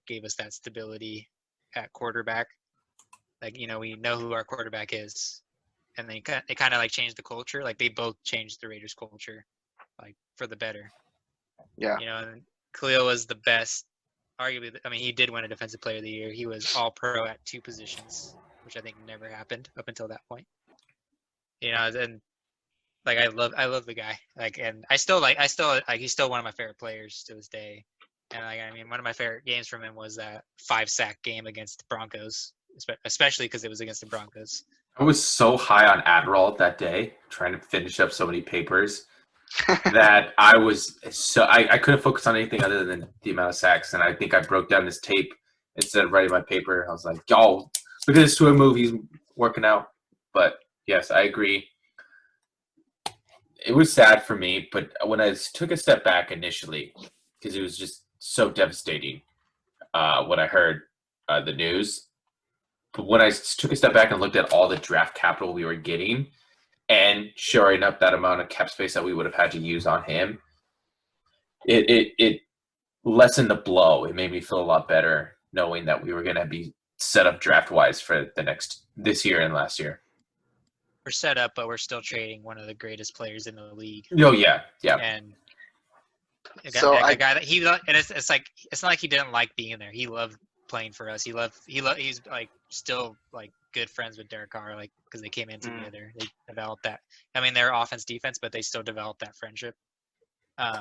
gave us that stability at quarterback. We know who our quarterback is, and they kind of changed the culture. They both changed the Raiders' culture, for the better. Yeah. And Khalil was the best. Arguably, he did win a Defensive Player of the Year. He was All-Pro at 2 positions, which I think never happened up until that point. And I love the guy. And he's still one of my favorite players to this day. And one of my favorite games from him was that 5-sack game against the Broncos, especially because it was against the Broncos. I was so high on Adderall that day, trying to finish up so many papers, that I couldn't focus on anything other than the amount of sacks. And I think I broke down this tape instead of writing my paper. I was like, y'all, look at this twin move. He's working out. But yes, I agree. It was sad for me, but when I took a step back initially, because it was just so devastating when I heard the news. But when I took a step back and looked at all the draft capital we were getting and shoring up that amount of cap space that we would have had to use on him, it lessened the blow. It made me feel a lot better knowing that we were going to be set up draft wise for this year and last year. We're set up, but we're still trading one of the greatest players in the league. Oh yeah. And a So guy that he and it's like it's not like he didn't like being there. He loved playing for us. He's like still like good friends with Derek Carr, like because they came in together. They developed that. I mean, they're offense defense, but they still developed that friendship.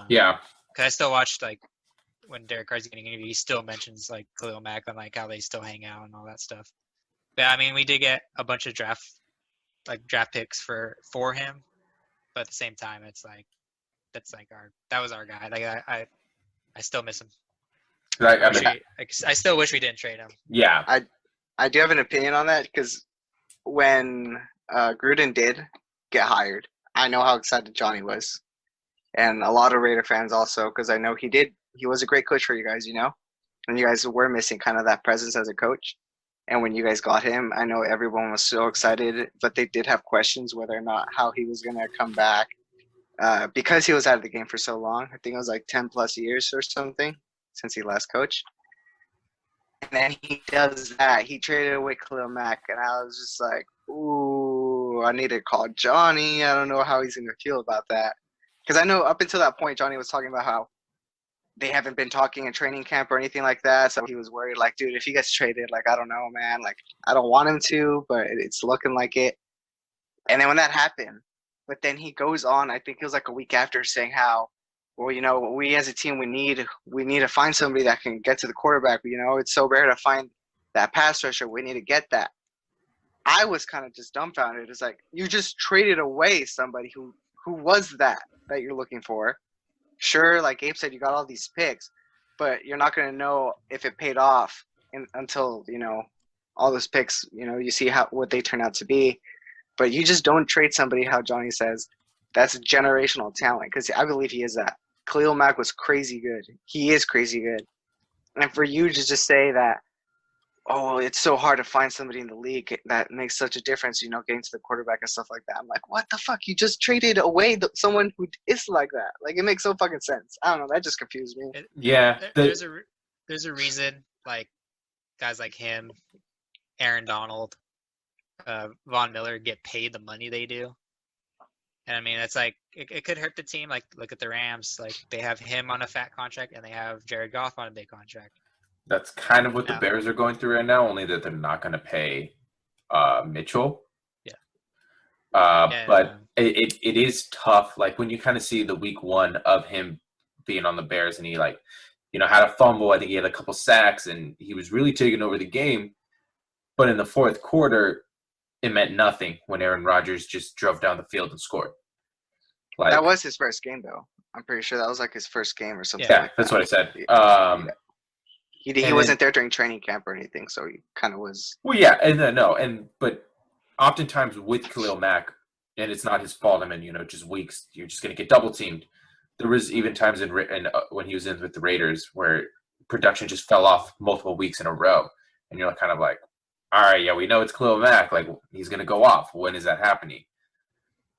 Yeah. Because I still watched like when Derek Carr's getting interviewed, he still mentions like Khalil Mack and like how they still hang out and all that stuff. But I mean, we did get a bunch of draft picks for him, but at the same time, it's like that was our guy. Like I still miss him. I still wish we didn't trade him. Yeah. I do have an opinion on that because when Gruden did get hired, I know how excited Johnny was, and a lot of Raider fans also, because I know he was a great coach for you guys, and you guys were missing kind of that presence as a coach. And when you guys got him, I know everyone was so excited, but they did have questions whether or not how he was going to come back because he was out of the game for so long. I think it was like 10 plus years or something since he last coached. And then he does that. He traded away Khalil Mack, and I was just like, ooh, I need to call Johnny. I don't know how he's going to feel about that. Because I know up until that point, Johnny was talking about how they haven't been talking in training camp or anything like that. So he was worried, like, dude, if he gets traded, like, I don't know, man. Like, I don't want him to, but it's looking like it. And then when that happened, but then he goes on, I think it was like a week after, saying how, well, we as a team, we need to find somebody that can get to the quarterback. It's so rare to find that pass rusher. We need to get that. I was kind of just dumbfounded. It's like, you just traded away somebody who was that you're looking for. Sure, like Abe said, you got all these picks, but you're not going to know if it paid off until, all those picks, you see what they turn out to be. But you just don't trade somebody, how Johnny says, that's generational talent, because I believe he is that. Khalil Mack was crazy good. He is crazy good. And for you to just say that, oh, it's so hard to find somebody in the league that makes such a difference, getting to the quarterback and stuff like that. I'm like, what the fuck? You just traded away someone who is like that. Like, it makes no fucking sense. I don't know. That just confused me. There's a reason, like, guys like him, Aaron Donald, Von Miller get paid the money they do. And I mean, it's like, it could hurt the team. Like, look at the Rams. Like, they have him on a fat contract and they have Jared Goff on a big contract. That's kind of what the Bears are going through right now, only that they're not going to pay Mitchell. Yeah. But it is tough. Like, when you kind of see the week one of him being on the Bears, and he, like, had a fumble. I think he had a couple sacks, and he was really taking over the game. But in the fourth quarter, it meant nothing when Aaron Rodgers just drove down the field and scored. Like, that was his first game, though. I'm pretty sure that was like his first game or something. Yeah, like that's what I said. He wasn't there during training camp or anything, so he kind of was. Well, yeah, but oftentimes with Khalil Mack, and it's not his fault. I mean, just weeks, you're just going to get double teamed. There was even times when he was in with the Raiders where production just fell off multiple weeks in a row, and you're kind of like, all right, yeah, we know it's Khalil Mack. Like, he's going to go off. When is that happening?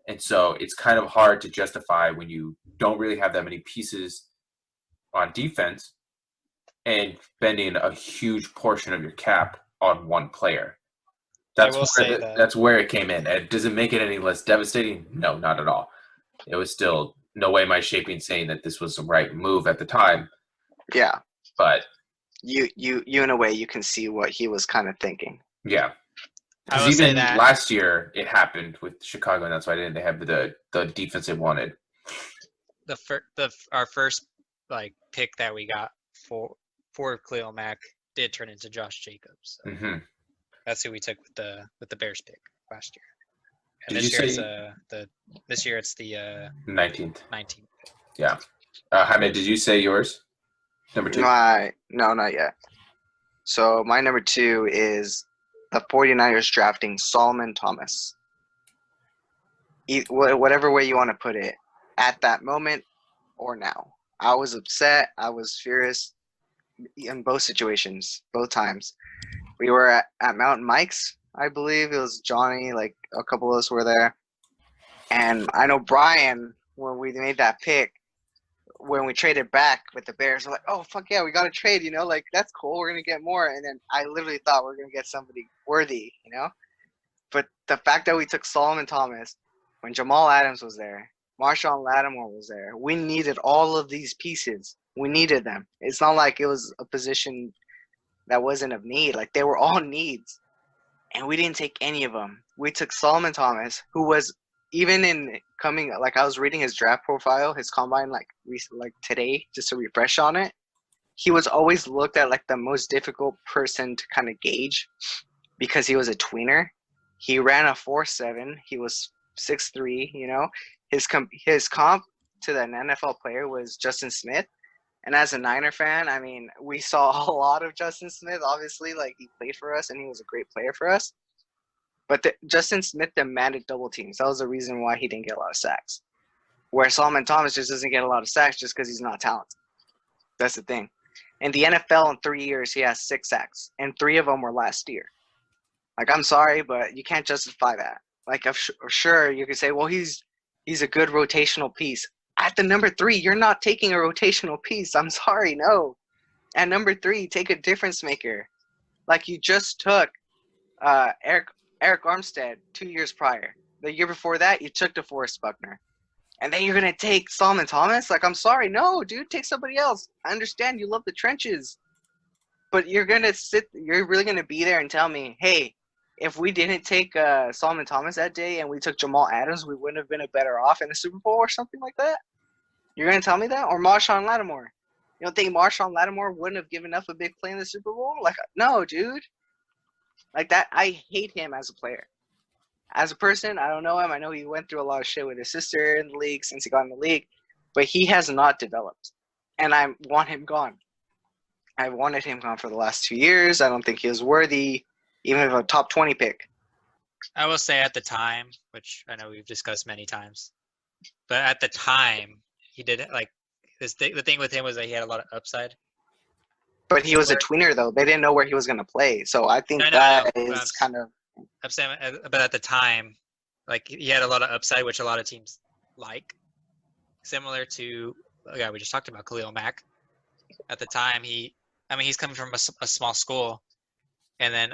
And so it's kind of hard to justify when you don't really have that many pieces on defense and spending a huge portion of your cap on one player. That's where it came in. And does it make it any less devastating? No, not at all. It was still no way am I saying that this was the right move at the time. Yeah. But you in a way you can see what he was kind of thinking. Yeah. Because even last year it happened with Chicago, and that's why they have the defense they wanted. Our first pick that we got for Khalil Mack did turn into Josh Jacobs. So that's who we took with the Bears pick last year. And this year it's the 19th. 19th. Yeah. Jaime, did you say yours? Number 2? No, not yet. So my number 2 is the 49ers drafting Solomon Thomas. Whatever way you want to put it, at that moment or now. I was upset. I was furious in both situations, both times. We were at Mountain Mike's, I believe. It was Johnny, like a couple of us were there. And I know Brian, when we made that pick, when we traded back with the Bears, we're like, oh, fuck yeah, we got to trade, like, that's cool. We're going to get more. And then I literally thought we were going to get somebody worthy, But the fact that we took Solomon Thomas when Jamal Adams was there, Marshawn Lattimore was there, we needed all of these pieces. We needed them. It's not like it was a position that wasn't of need. Like, they were all needs. And we didn't take any of them. We took Solomon Thomas, who was even in coming, like I was reading his draft profile, his combine, like today, just to refresh on it. He was always looked at like the most difficult person to kind of gauge because he was a tweener. He ran a 4.7. He was 6'3", His comp to an NFL player was Justin Smith. And as a Niner fan, I mean, we saw a lot of Justin Smith, obviously. Like, he played for us, and he was a great player for us. But Justin Smith demanded double teams. That was the reason why he didn't get a lot of sacks. Where Solomon Thomas just doesn't get a lot of sacks just because he's not talented. That's the thing. In the NFL, in 3 years, he has 6 sacks. And 3 of them were last year. Like, I'm sorry, but you can't justify that. Like, sure, you could say, well, he's a good rotational piece. At the number 3, you're not taking a rotational piece. I'm sorry, no. At number 3, take a difference maker. Like, you just took Eric Armstead 2 years prior. The year before that, you took DeForest Buckner. And then you're going to take Solomon Thomas? Like, I'm sorry, no, dude, take somebody else. I understand you love the trenches. But you're really going to be there and tell me, hey, if we didn't take Solomon Thomas that day and we took Jamal Adams, we wouldn't have been better off in the Super Bowl or something like that? You're going to tell me that? Or Marshawn Lattimore? You don't think Marshawn Lattimore wouldn't have given up a big play in the Super Bowl? Like, no, dude. Like that, I hate him as a player. As a person, I don't know him. I know he went through a lot of shit with his sister in the league since he got in the league. But he has not developed. And I want him gone. I wanted him gone for the last 2 years. I don't think he was worthy even of a top 20 pick. I will say at the time, which I know we've discussed many times, but at the time, he did like this. The thing with him was that he had a lot of upside. But he was a tweener, though. They didn't know where he was going to play. So I think that is kind of. I'm saying, but at the time, like he had a lot of upside, which a lot of teams like. Similar to the guy we just talked about, Khalil Mack. At the time, he's coming from a small school, and then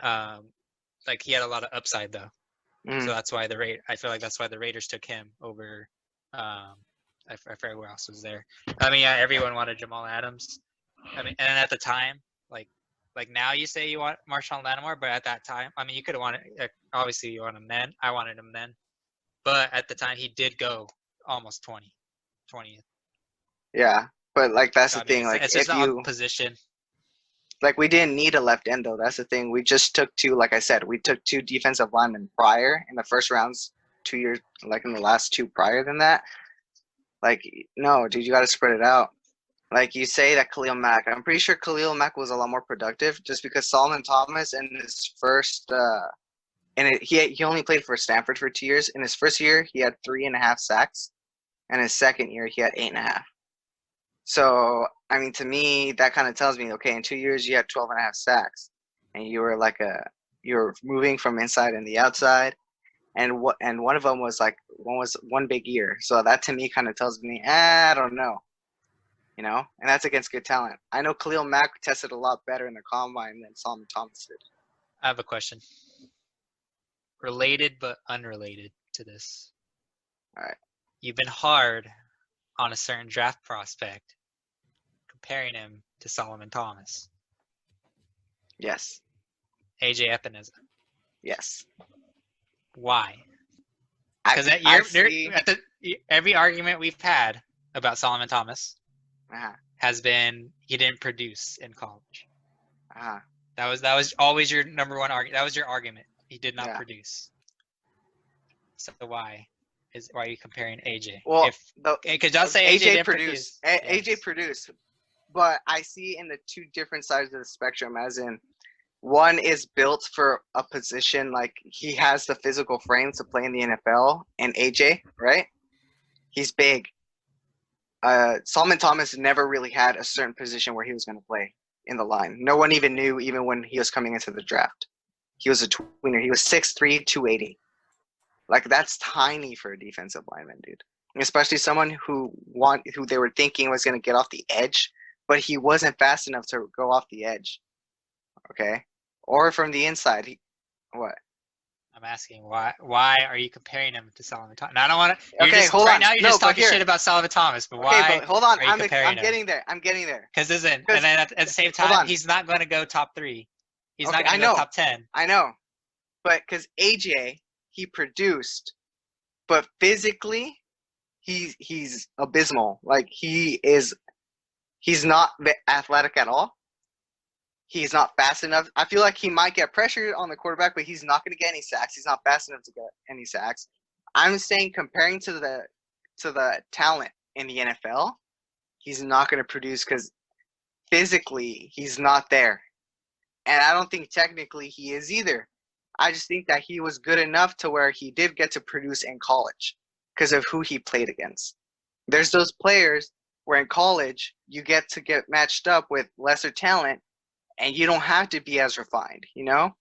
like he had a lot of upside though. So that's why I feel like that's why the Raiders took him over. I forget who else was there. I mean, yeah, everyone wanted Jamal Adams. I mean, and at the time, like now you say you want Marshawn Lattimore, but at that time, I mean, you could have wanted. Obviously, you want him then. I wanted him then, but at the time, he did go almost 20th. Yeah, but like that's the thing. Like it's just not position. Like we didn't need a left end though. That's the thing. We just took 2. Like I said, we took 2 defensive linemen prior in the first rounds 2 years. Like in the last 2 prior than that. Like no, dude, you got to spread it out. Like you say that Khalil Mack. I'm pretty sure Khalil Mack was a lot more productive just because Solomon Thomas in his first he only played for Stanford for 2 years. In his first year, he had 3.5 sacks, and his second year he had 8.5. So, I mean, to me, that kind of tells me, okay, in 2 years you had 12.5 sacks, and you were you're moving from inside and the outside, and one of them was one big year. So that to me kind of tells me, I don't know, and that's against good talent. I know Khalil Mack tested a lot better in the combine than Solomon Thomas did. I have a question, related but unrelated to this. All right, you've been hard on a certain draft prospect, comparing him to Solomon Thomas. Yes. AJ Epineza. Yes. Why? Because every argument we've had about Solomon Thomas has been he didn't produce in college. That was always your number one argument. That was your argument. He did not produce. So why are you comparing AJ? Well, because y'all say AJ produced. AJ produced, but I see in the 2 different sides of the spectrum. As in, one is built for a position, like he has the physical frame to play in the NFL, and AJ, right? He's big. Solomon Thomas never really had a certain position where he was going to play in the line. No one even knew, even when he was coming into the draft. He was a tweener. He was 6'3", 280. Like, that's tiny for a defensive lineman, dude. especially someone who they were thinking was going to get off the edge, but he wasn't fast enough to go off the edge. Okay, or from the inside. What? I'm asking why are you comparing him to Solomon Thomas? No, I don't want to. Okay, hold on. Now you're just talking shit about Solomon Thomas, but why? Okay, but hold on. Are you I'm comparing him? getting there. I'm getting there. Because and then at the same time, he's not going to go top 3. He's not going to go top 10. I know, but because AJ, he produced, but physically, he's abysmal. Like he's not athletic at all. He's not fast enough. I feel like he might get pressure on the quarterback, but he's not going to get any sacks. He's not fast enough to get any sacks. I'm saying comparing to the talent in the NFL, he's not going to produce because physically he's not there. And I don't think technically he is either. I just think that he was good enough to where he did get to produce in college because of who he played against. There's those players where in college you get to get matched up with lesser talent and you don't have to be as refined, you know?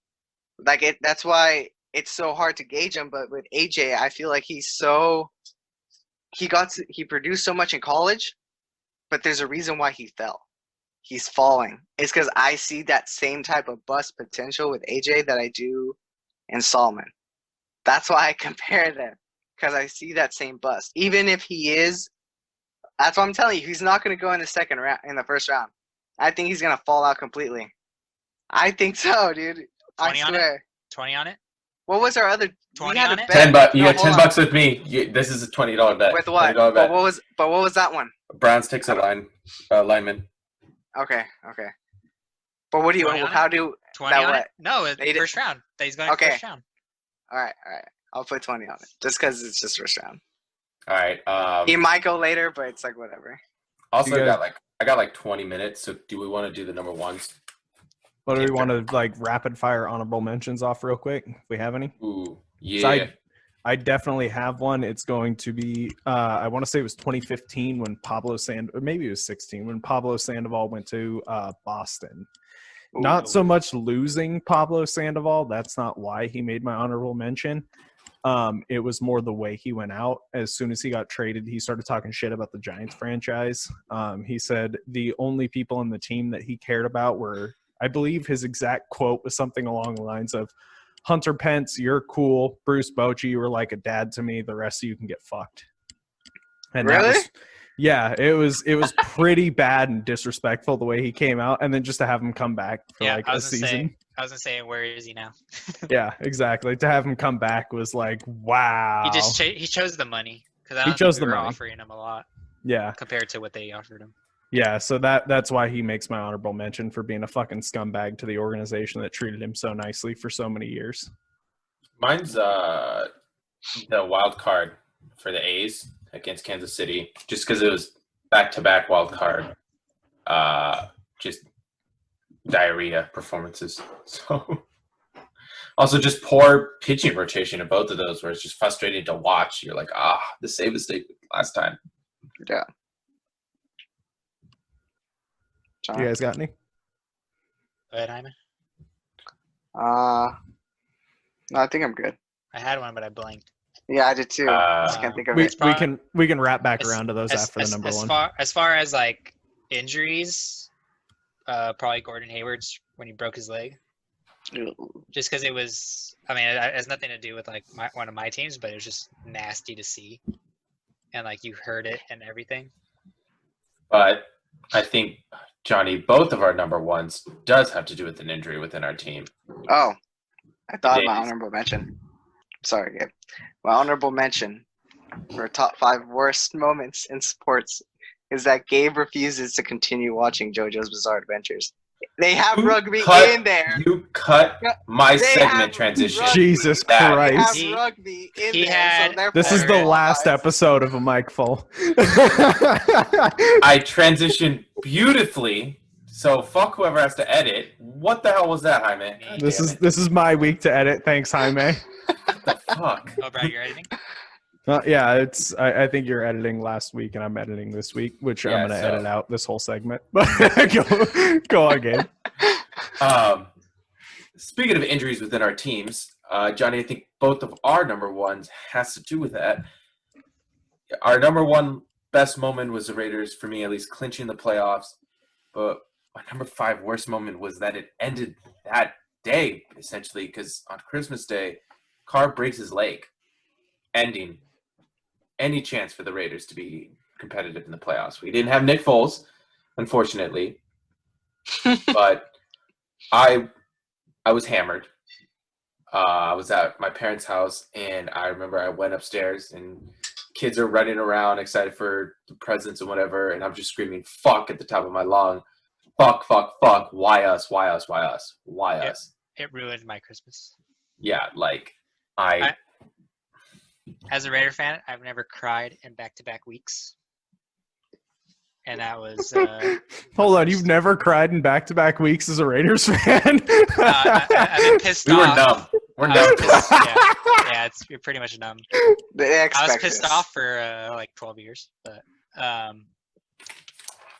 That's why it's so hard to gauge him. But with AJ, I feel like he produced so much in college, but there's a reason why he fell. He's falling. It's because I see that same type of bust potential with AJ that I do in Solomon. That's why I compare them, because I see that same bust. Even if he is, that's what I'm telling you. He's not going to go in the first round. I think he's gonna fall out completely. I think so, dude. 20 I on swear. it? 20 on it? What was our other? 20 on it? $10. You No, got $10 with me. This is a $20 bet. With what? $20 bet. But what was that one? Browns takes a lineman. Okay. But what do you? 20 on How it? do 20 that? on What? it? No, it's first round. He's going Okay. first round. All right. I'll put 20 on it, just because it's just first round. All right. He might go later, but it's like whatever. Also, I got like 20 minutes. So, do we want to do the number ones? What do we want to like rapid fire honorable mentions off real quick? If we have any? Ooh, yeah. So I definitely have one. It's going to be I want to say it was 2015 when maybe it was 16 when Pablo Sandoval went to Boston. Ooh. Not so much losing Pablo Sandoval. That's not why he made my honorable mention. It was more the way he went out. As soon as he got traded, he started talking shit about the Giants franchise. He said the only people on the team that he cared about were, I believe his exact quote was something along the lines of, Hunter Pence, you're cool. Bruce Bochy, you were like a dad to me. The rest of you can get fucked. And really? It was pretty bad and disrespectful the way he came out. And then just to have him come back for a season. I was gonna say, where is he now? Yeah, exactly. To have him come back was like, wow. He chose the money because He chose the money. offering him a lot. Yeah, compared to what they offered him. Yeah, so that's why he makes my honorable mention for being a fucking scumbag to the organization that treated him so nicely for so many years. Mine's the wild card for the A's against Kansas City, just because it was back-to-back wild card, just diarrhea performances. So also just poor pitching rotation of both of those, where it's just frustrating to watch. You're like, the save mistake last time. Yeah. You guys got any? Go ahead, Hyman. No, I think I'm good. I had one, but I blanked. Yeah, I did too. I just can't think of it. We can wrap back around to those after the number one. As far as like injuries, probably Gordon Hayward's when he broke his leg. Just because it was, I mean, it has nothing to do with like one of my teams, but it was just nasty to see, and like you heard it and everything. But I think, Johnny, both of our number ones does have to do with an injury within our team. Oh, I thought my honorable mention. Sorry, Gabe. My honorable mention for top 5 worst moments in sports is that Gabe refuses to continue watching JoJo's Bizarre Adventures. They have rugby in there. You cut my segment transition. Jesus Christ. They have rugby in there. So this is the last episode of A Mic Full. I transitioned beautifully, so fuck whoever has to edit. What the hell was that, Jaime? This is my week to edit. Thanks, Jaime. What the fuck? Oh, Brad, you're editing? Yeah, I think you're editing last week and I'm editing this week, which I'm going to edit out this whole segment. But go on, Gabe. Speaking of injuries within our teams, Johnny, I think both of our number ones has to do with that. our number one best moment was the Raiders, for me at least, clinching the playoffs. But my number 5 worst moment was that it ended that day, essentially, because on Christmas Day, Carr breaks his leg, ending any chance for the Raiders to be competitive in the playoffs. We didn't have Nick Foles, unfortunately, but I was hammered. I was at my parents' house, and I remember I went upstairs, and kids are running around excited for the presents and whatever, and I'm just screaming "fuck" at the top of my lung. Fuck, fuck, fuck. Why us? Why us? Why us? Why us? It ruined my Christmas. Yeah, like as a Raider fan, I've never cried in back-to-back weeks. And that was Hold on, you've never cried in back-to-back weeks as a Raiders fan? I've been pissed we off. were numb. We're numb to this. Yeah, you're pretty much numb. I was pissed off for like 12 years, but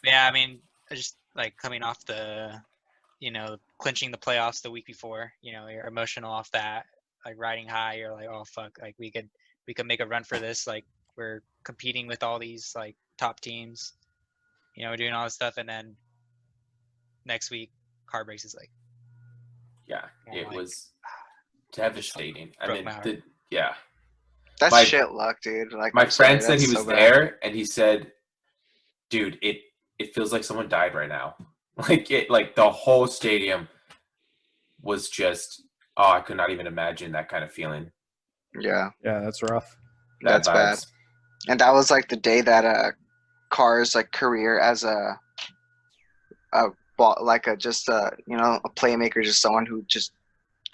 yeah, I mean, just like coming off the, clinching the playoffs the week before, you're emotional off that, like riding high. You're like, oh fuck, like we could make a run for this. Like we're competing with all these like top teams. We're doing all this stuff, and then next week, Carr breaks his leg. Yeah, it was devastating. I mean, that's shit luck, dude. Like my friend said he was there, and he said, "Dude, it feels like someone died right now. Like the whole stadium was just, I could not even imagine that kind of feeling." Yeah, that's rough. That's bad. And that was like the day that Carr's like career as a playmaker, just someone who just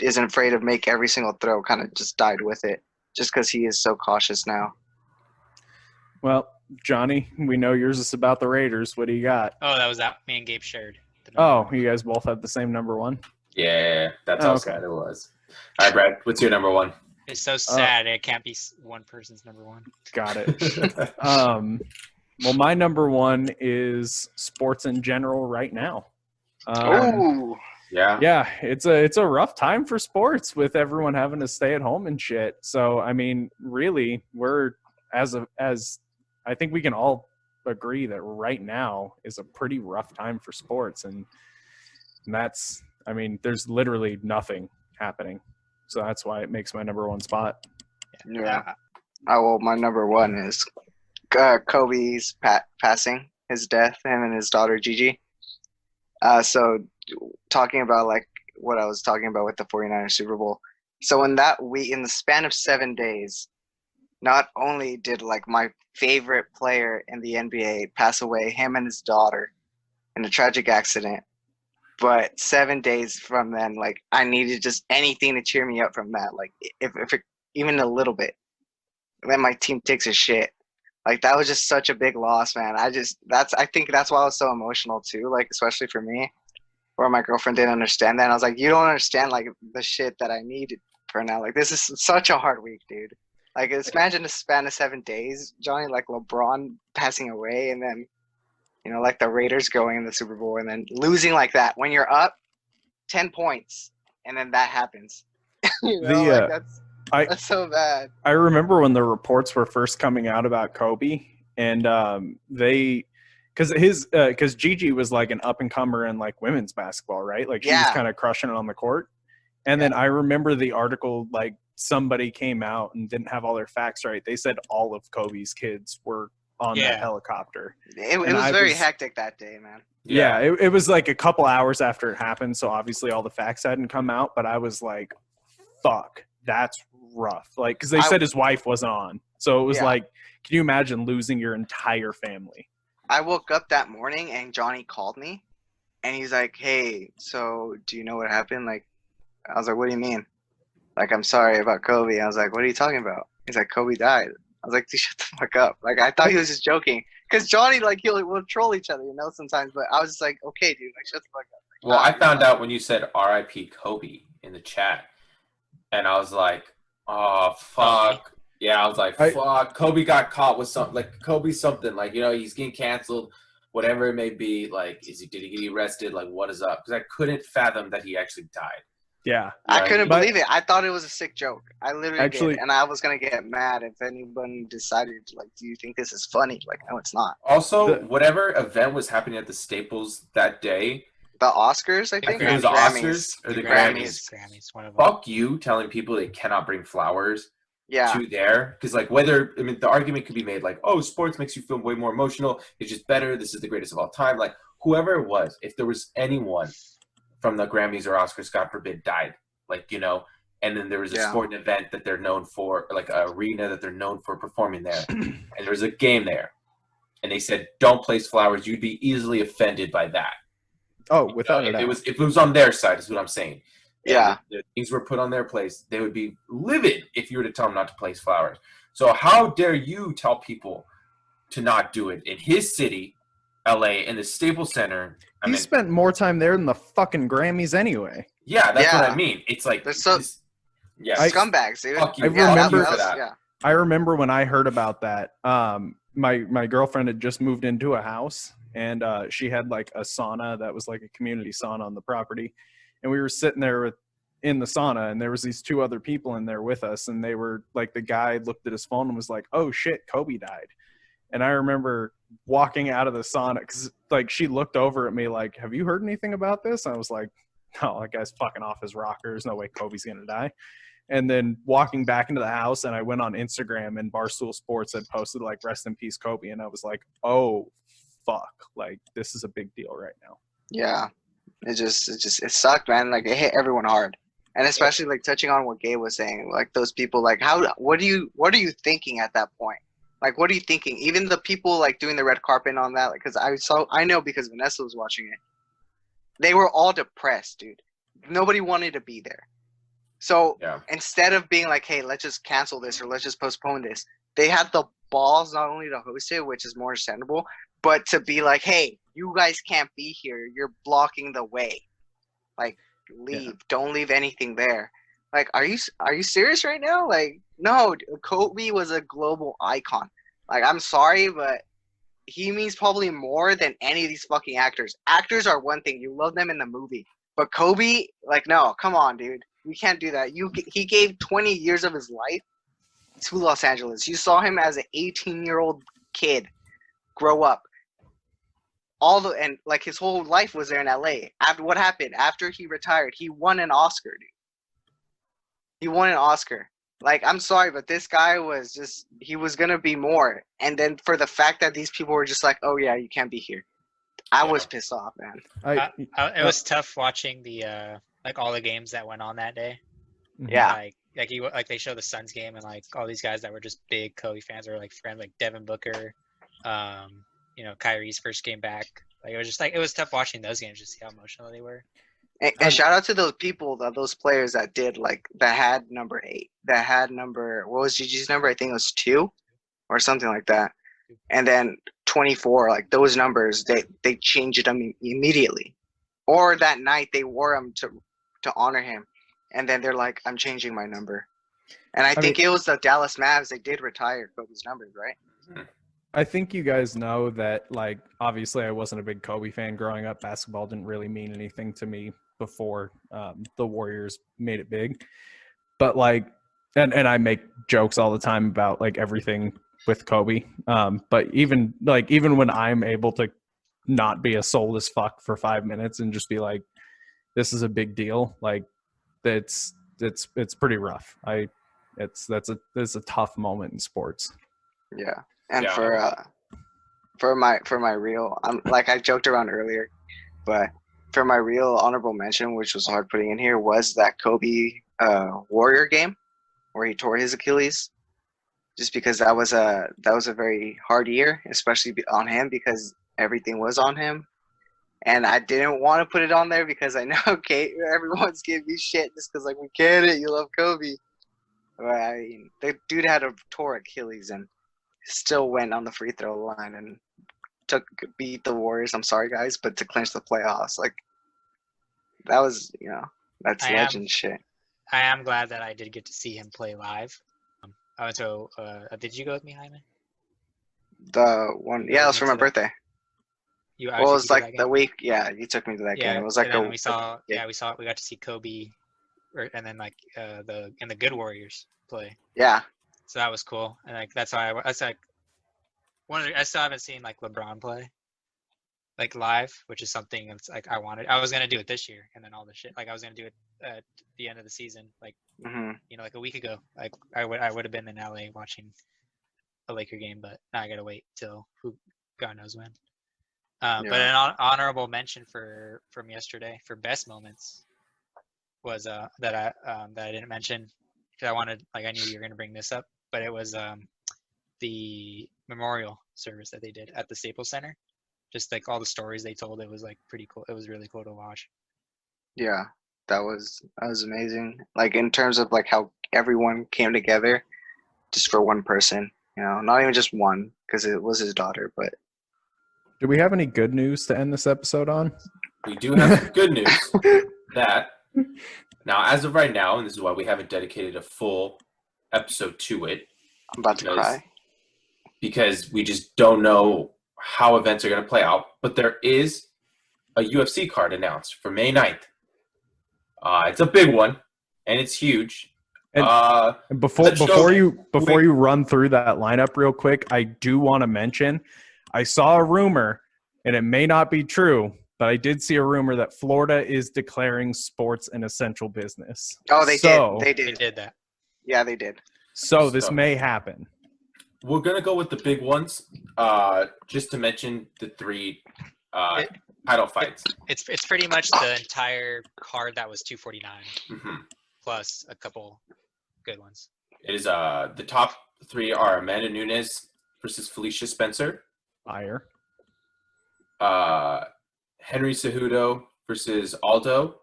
isn't afraid to make every single throw, kind of just died with it, just because he is so cautious now. Well, Johnny, we know yours is about the Raiders. What do you got? Oh, that was that me and Gabe shared. Oh, you guys both had the same number 1? Yeah, that's how sad it was. All right, Brad, what's your number 1? It's so sad it can't be one person's number 1. Got it. Well, my number 1 is sports in general right now. Yeah, it's a rough time for sports with everyone having to stay at home and shit. So, I mean, really, we're as I think we can all agree that right now is a pretty rough time for sports, and that's, I mean, there's literally nothing happening. So that's why it makes my number 1 spot. Yeah. Well, my number 1 is Kobe's passing, his death, him and his daughter Gigi. So talking about like what I was talking about with the 49ers Super Bowl. So in that week, in the span of 7 days, not only did like my favorite player in the NBA pass away, him and his daughter, in a tragic accident, but 7 days from then, like I needed just anything to cheer me up from that. Like if it, even a little bit, then my team takes a shit. Like that was just such a big loss, man. I think that's why I was so emotional too. Like especially for me, where my girlfriend didn't understand that. And I was like, you don't understand like the shit that I needed for now. Like this is such a hard week, dude. Like imagine the span of 7 days, Johnny. Like LeBron passing away, and then like the Raiders going in the Super Bowl, and then losing like that when you're up 10 points, and then that happens. That's so bad. I remember when the reports were first coming out about Kobe, and because Gigi was like an up and comer in like women's basketball, right? Like she was kind of crushing it on the court. And then I remember the article, like somebody came out and didn't have all their facts right. They said all of Kobe's kids were on that helicopter. It was very hectic that day, man. Yeah, it was like a couple hours after it happened, so obviously all the facts hadn't come out, but I was like, fuck, that's rough. Like, because they said his wife wasn't on. So it was like, can you imagine losing your entire family? I woke up that morning and Johnny called me and he's like, hey, so do you know what happened? Like, I was like, what do you mean? Like, I'm sorry about Kobe. I was like, what are you talking about? He's like, Kobe died. I was like, dude, shut the fuck up. Like, I thought he was just joking. Because Johnny, like, we'll troll each other, sometimes. But I was just like, okay, dude, like, shut the fuck up. Like, well, I found out when you said R.I.P. Kobe in the chat. And I was like, oh, fuck. Yeah, I was like, fuck. Kobe got caught with something. Like, Kobe's something. Like, he's getting canceled. Whatever it may be. Like, did he get arrested? Like, what is up? Because I couldn't fathom that he actually died. Yeah. I Yeah, couldn't but- believe it. I thought it was a sick joke. I literally Actually- did, and I was gonna get mad if anyone decided like, "Do you think this is funny?" Like, no, it's not. Also, The- whatever event was happening at the Staples that day, The Oscars, I The think. it was the Grammys. Oscars or the Grammys. Grammys, one of them. fuck you telling people they cannot bring flowers Yeah, to there. Because, like, whether, I mean, the argument could be made, like, oh, sports makes you feel way more emotional. It's just better. This is the greatest of all time. Like, whoever it was, if there was anyone from the Grammys or Oscars, God forbid, died, like, you know, and then there was a Yeah. sporting event that they're known for, like an arena that they're known for performing there, and there was a game there, and they said, don't place flowers, you'd be easily offended by that. Oh, without a if doubt. it was on their side, is what I'm saying. And Yeah. the things were put on their place, they would be livid if you were to tell them not to place flowers. So how dare you tell people to not do it in his city, LA, in the Staples Center? I He mean, spent more time there than the fucking Grammys anyway. yeah, that's what Yeah. I mean. It's like, They're so- yeah, scumbags, dude. fuck you. I Fuck remember- you for that. Yeah. I remember when I heard about that. My girlfriend had just moved into a house, and she had like a sauna that was like a community sauna on the property, and we were sitting there in the sauna, and there was these two other people in there with us, and they were like, the guy looked at his phone and was like, "Oh shit, Kobe died." And I remember walking out of the sauna because like she looked over at me like, "Have you heard anything about this?" And I was like, "No, that guy's fucking off his rocker. There's no way Kobe's gonna die." And then walking back into the house, and I went on Instagram, and Barstool Sports had posted like "Rest in peace, Kobe," and I was like, "Oh, fuck! Like this is a big deal right now." Yeah. It sucked, man. Like, it hit everyone hard. And especially like touching on what Gabe was saying, like those people, like what are you thinking at that point? Like, what are you thinking? Even the people like doing the red carpet on that, like, cause I know because Vanessa was watching it. They were all depressed, dude. Nobody wanted to be there. So Yeah. instead of being like, hey, let's just cancel this or let's just postpone this, they had the balls not only to host it, which is more understandable, but to be like, hey, you guys can't be here. You're blocking the way. Like, leave. Yeah. Don't leave anything there. Like, are you serious right now? Like, no, Kobe was a global icon. Like, I'm sorry, but he means probably more than any of these fucking actors. Actors are one thing. You love them in the movie. But Kobe, like, no, come on, dude. We can't do that. He gave 20 years of his life to Los Angeles. You saw him as an 18-year-old kid grow up. And like his whole life was there in LA. After what happened? After he retired, he won an Oscar, dude. He won an Oscar. Like, I'm sorry, but this guy was he was gonna be more. And then for the fact that these people were just like, oh yeah, you can't be here. I was pissed off, man. It was tough watching the like all the games that went on that day. Yeah. Like they show the Suns game and like all these guys that were just big Kobe fans or like friends, like Devin Booker, you know, Kyrie's first game back. Like it was just like it was tough watching those games, just see how emotional they were. And shout out to those people, those players that did like that had number 8, that had what was Gigi's number? I think it was 2 or something like that. And then 24, like those numbers, they changed them immediately. Or that night they wore them to honor him, and then they're like, I'm changing my number. And I think it was the Dallas Mavs. They did retire Kobe's numbers, right? I think you guys know that, like, obviously I wasn't a big Kobe fan growing up. Basketball didn't really mean anything to me before the Warriors made it big. But, like, and I make jokes all the time about, like, everything with Kobe. But even when I'm able to not be a soulless fuck for 5 minutes and just be like, this is a big deal, like, it's pretty rough. It's a tough moment in sports. Yeah. And Yeah. for my real, like I joked around earlier, but for my real honorable mention, which was hard putting in here, was that Kobe Warrior game where he tore his Achilles. Just because that was a very hard year, especially on him because everything was on him. And I didn't want to put it on there because I know, okay, everyone's giving me shit just because, like, we get it, you love Kobe. But I mean, the dude had a tore Achilles and still went on the free throw line and beat the Warriors. I'm sorry, guys, but to clinch the playoffs, like, that was, that's legend shit. I am glad that I did get to see him play live. I went to, did you go with me, Hyman? The one, yeah, it was for my birthday. Well, it was like the week. Yeah, you took me to that game. It was like we got to see Kobe and then like the Good Warriors play. Yeah. So that was cool, and like that's why that's like I still haven't seen like LeBron play like live, which is something that's like I was gonna do it this year, and then all the shit like I was gonna do it at the end of the season, like like a week ago. Like I would have been in LA watching a Laker game, but now I gotta wait till God knows when. But an honorable mention from yesterday for best moments was that I didn't mention because I knew you were gonna bring this up, but it was the memorial service that they did at the Staples Center. Just like all the stories they told, it was like pretty cool. It was really cool to watch. Yeah, that was amazing. Like in terms of like how everyone came together just for one person, not even just one because it was his daughter, but. Do we have any good news to end this episode on? We do have some good news that now, as of right now, and this is why we haven't dedicated a full episode to it. I'm about to cry. Because we just don't know how events are going to play out. But there is a UFC card announced for May 9th. It's a big one, and it's huge. And before you run through that lineup real quick, I do want to mention I saw a rumor, and it may not be true, but I did see a rumor that Florida is declaring sports an essential business. Oh, they did. They did that. Yeah, they did. So this may happen. We're going to go with the big ones, just to mention the three title fights. It's pretty much the entire card that was 249, plus a couple good ones. It is the top three are Amanda Nunes versus Felicia Spencer. Fire. Henry Cejudo versus Aldo.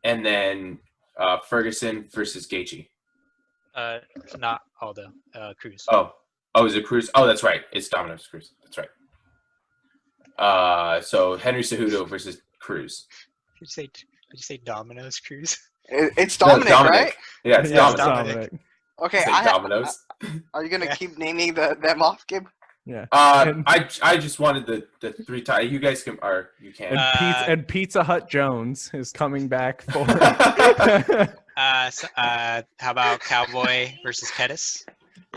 And then Ferguson versus Gaethje. Not Aldo. Cruz. Oh, is it Cruz? Oh, that's right. It's Domino's Cruz. That's right. So Henry Cejudo versus Cruz. Did you say Domino's Cruz? It's Dominic, right? Yeah, it's Dominic. Okay, Domino's. Are you gonna keep naming them off, Gib? Yeah. I just wanted the three times. You guys can, or you can. And Pizza Hut Jones is coming back for. How about Cowboy versus Pettis?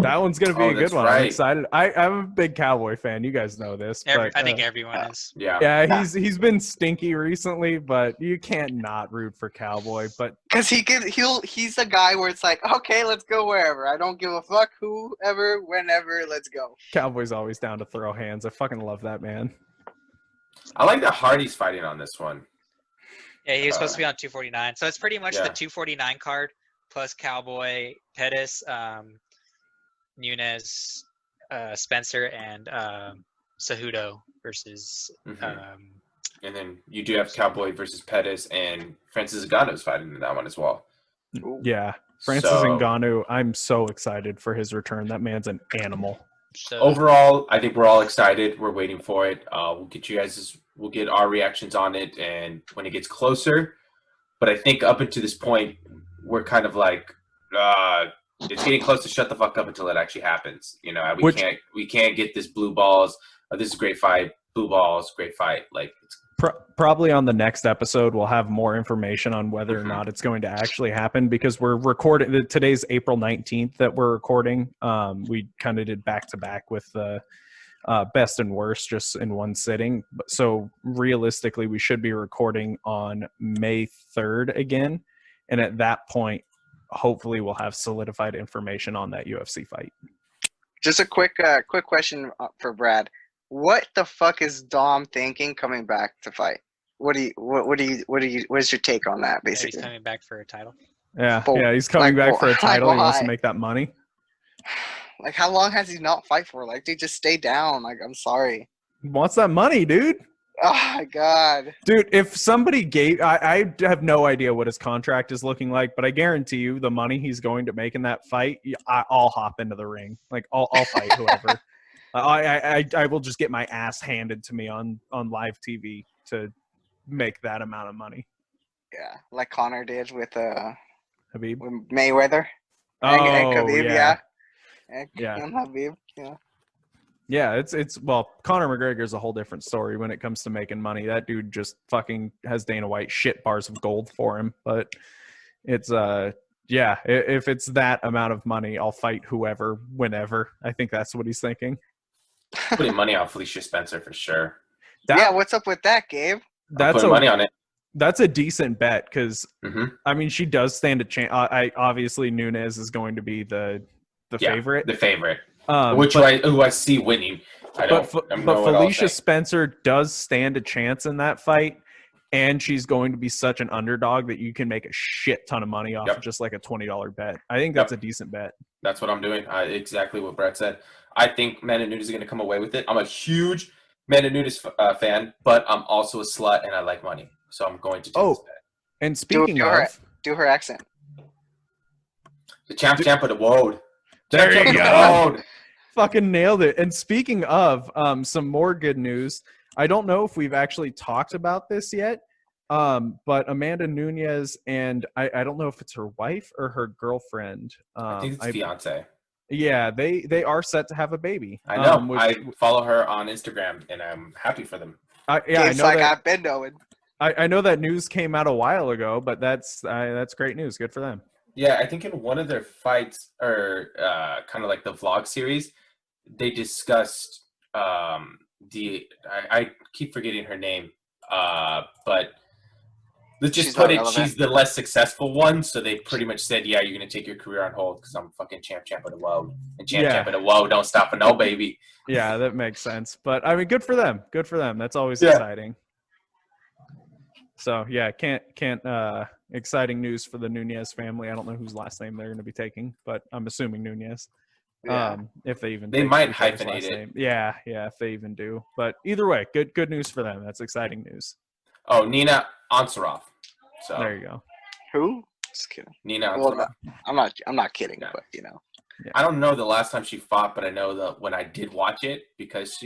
That one's gonna be a good one. Right. I'm excited. I'm a big Cowboy fan. You guys know this. I think everyone is. Yeah. Yeah, he's been stinky recently, but you can't not root for Cowboy. But because he's a guy where it's like, okay, let's go wherever. I don't give a fuck whoever, whenever, let's go. Cowboy's always down to throw hands. I fucking love that man. I like that Hardy's fighting on this one. Yeah, he was supposed to be on 249. So it's pretty much the 249 card plus Cowboy, Pettis, Nunes, Spencer, and Cejudo versus. And then you do have Cowboy versus Pettis, and Francis Ngannou's fighting in that one as well. Yeah, Francis Ngannou. I'm so excited for his return. That man's an animal. So, overall, I think we're all excited. We're waiting for it. We'll get our reactions on it, and when it gets closer. But I think up until this point, we're kind of like, it's getting close to shut the fuck up until it actually happens. We can't get this blue balls. This is a great fight. Blue balls, great fight. Like it's probably on the next episode, we'll have more information on whether or not it's going to actually happen because we're recording. Today's April 19th that we're recording. We kind of did back to back with the best and worst just in one sitting. So realistically, we should be recording on May 3rd again, and at that point, hopefully, we'll have solidified information on that UFC fight. Just a quick question for Brad. What the fuck is Dom thinking coming back to fight? What is your take on that? Basically, he's coming back for a title. Yeah, he's coming back for a title. He wants to make that money. Like, how long has he not fight for? Like, dude, just stay down. Like, I'm sorry. He wants that money, dude. Oh my god, dude! If somebody gave, I have no idea what his contract is looking like, but I guarantee you, the money he's going to make in that fight, I'll hop into the ring. Like, I'll fight whoever. I will just get my ass handed to me on live TV to make that amount of money. Yeah, like Connor did with Habib, with Mayweather. Oh, and Khabib, yeah. And Habib, yeah. Yeah, it's well, Conor McGregor's a whole different story when it comes to making money. That dude just fucking has Dana White shit bars of gold for him. But It's yeah, if it's that amount of money, I'll fight whoever, whenever. I think that's what he's thinking. Putting money on Felicia Spencer for sure. Yeah, what's up with that, Gabe? I'm That's putting money on it. That's a decent bet because hmm I mean she does stand a chance. I obviously Nunes is going to be the favorite. The favorite. But, Who I see winning. I don't but know what I'll Felicia say. Spencer does stand a chance in that fight, and she's going to be such an underdog that you can make a shit ton of money off of just like a $20 bet. I think that's a decent bet. That's what I'm doing. Exactly what Brett said. I think Amanda Nunes is going to come away with it. I'm a huge Amanda Nunes fan, but I'm also a slut and I like money. So I'm going to take this bet. And speaking of... Do her accent. The champ of the world. There Champ you of the go. world. Fucking nailed it. And speaking of some more good news, I don't know if we've actually talked about this yet, but Amanda Nunes and I don't know if it's her wife or her girlfriend. I think it's fiance. Yeah, they are set to have a baby. I know. I follow her on Instagram, and I'm happy for them. I know I've been knowing. I know that news came out a while ago, but that's great news. Good for them. Yeah, I think in one of their fights, or kind of like the vlog series, they discussed I keep forgetting her name, but let's just put it, she's the less successful one. So they pretty much said, yeah, you're gonna take your career on hold because I'm fucking champ of the world, and champ of the world don't stop for no baby. Yeah, that makes sense. But I mean, good for them. Good for them. That's always exciting. So yeah, can't exciting news for the Nunez family. I don't know whose last name they're going to be taking, but I'm assuming Nunez. Yeah. If they even might hyphenate it. Name. Yeah, if they even do. But either way, good news for them. That's exciting news. Oh, Nina Ansaroff. So there you go. Who? Just kidding. Nina Ansaroff. Well, I'm not kidding, but you know. Yeah. I don't know the last time she fought, but I know that when I did watch it, because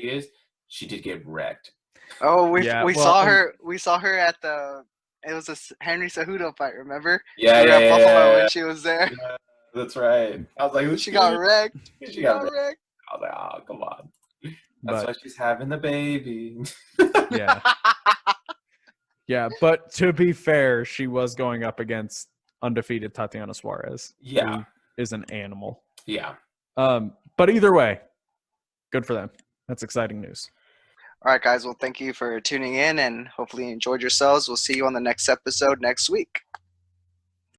she did get wrecked. Oh, we saw her. We saw her at the. It was a Henry Cejudo fight. Remember? Yeah, Buffalo when she was there. Yeah, that's right. I was like, she got wrecked. She got wrecked. I was like, oh, come on. That's why she's having the baby. Yeah. Yeah, but to be fair, she was going up against undefeated Tatiana Suarez. Yeah. Who is an animal. Yeah. But either way, good for them. That's exciting news. All right, guys. Well, thank you for tuning in and hopefully you enjoyed yourselves. We'll see you on the next episode next week.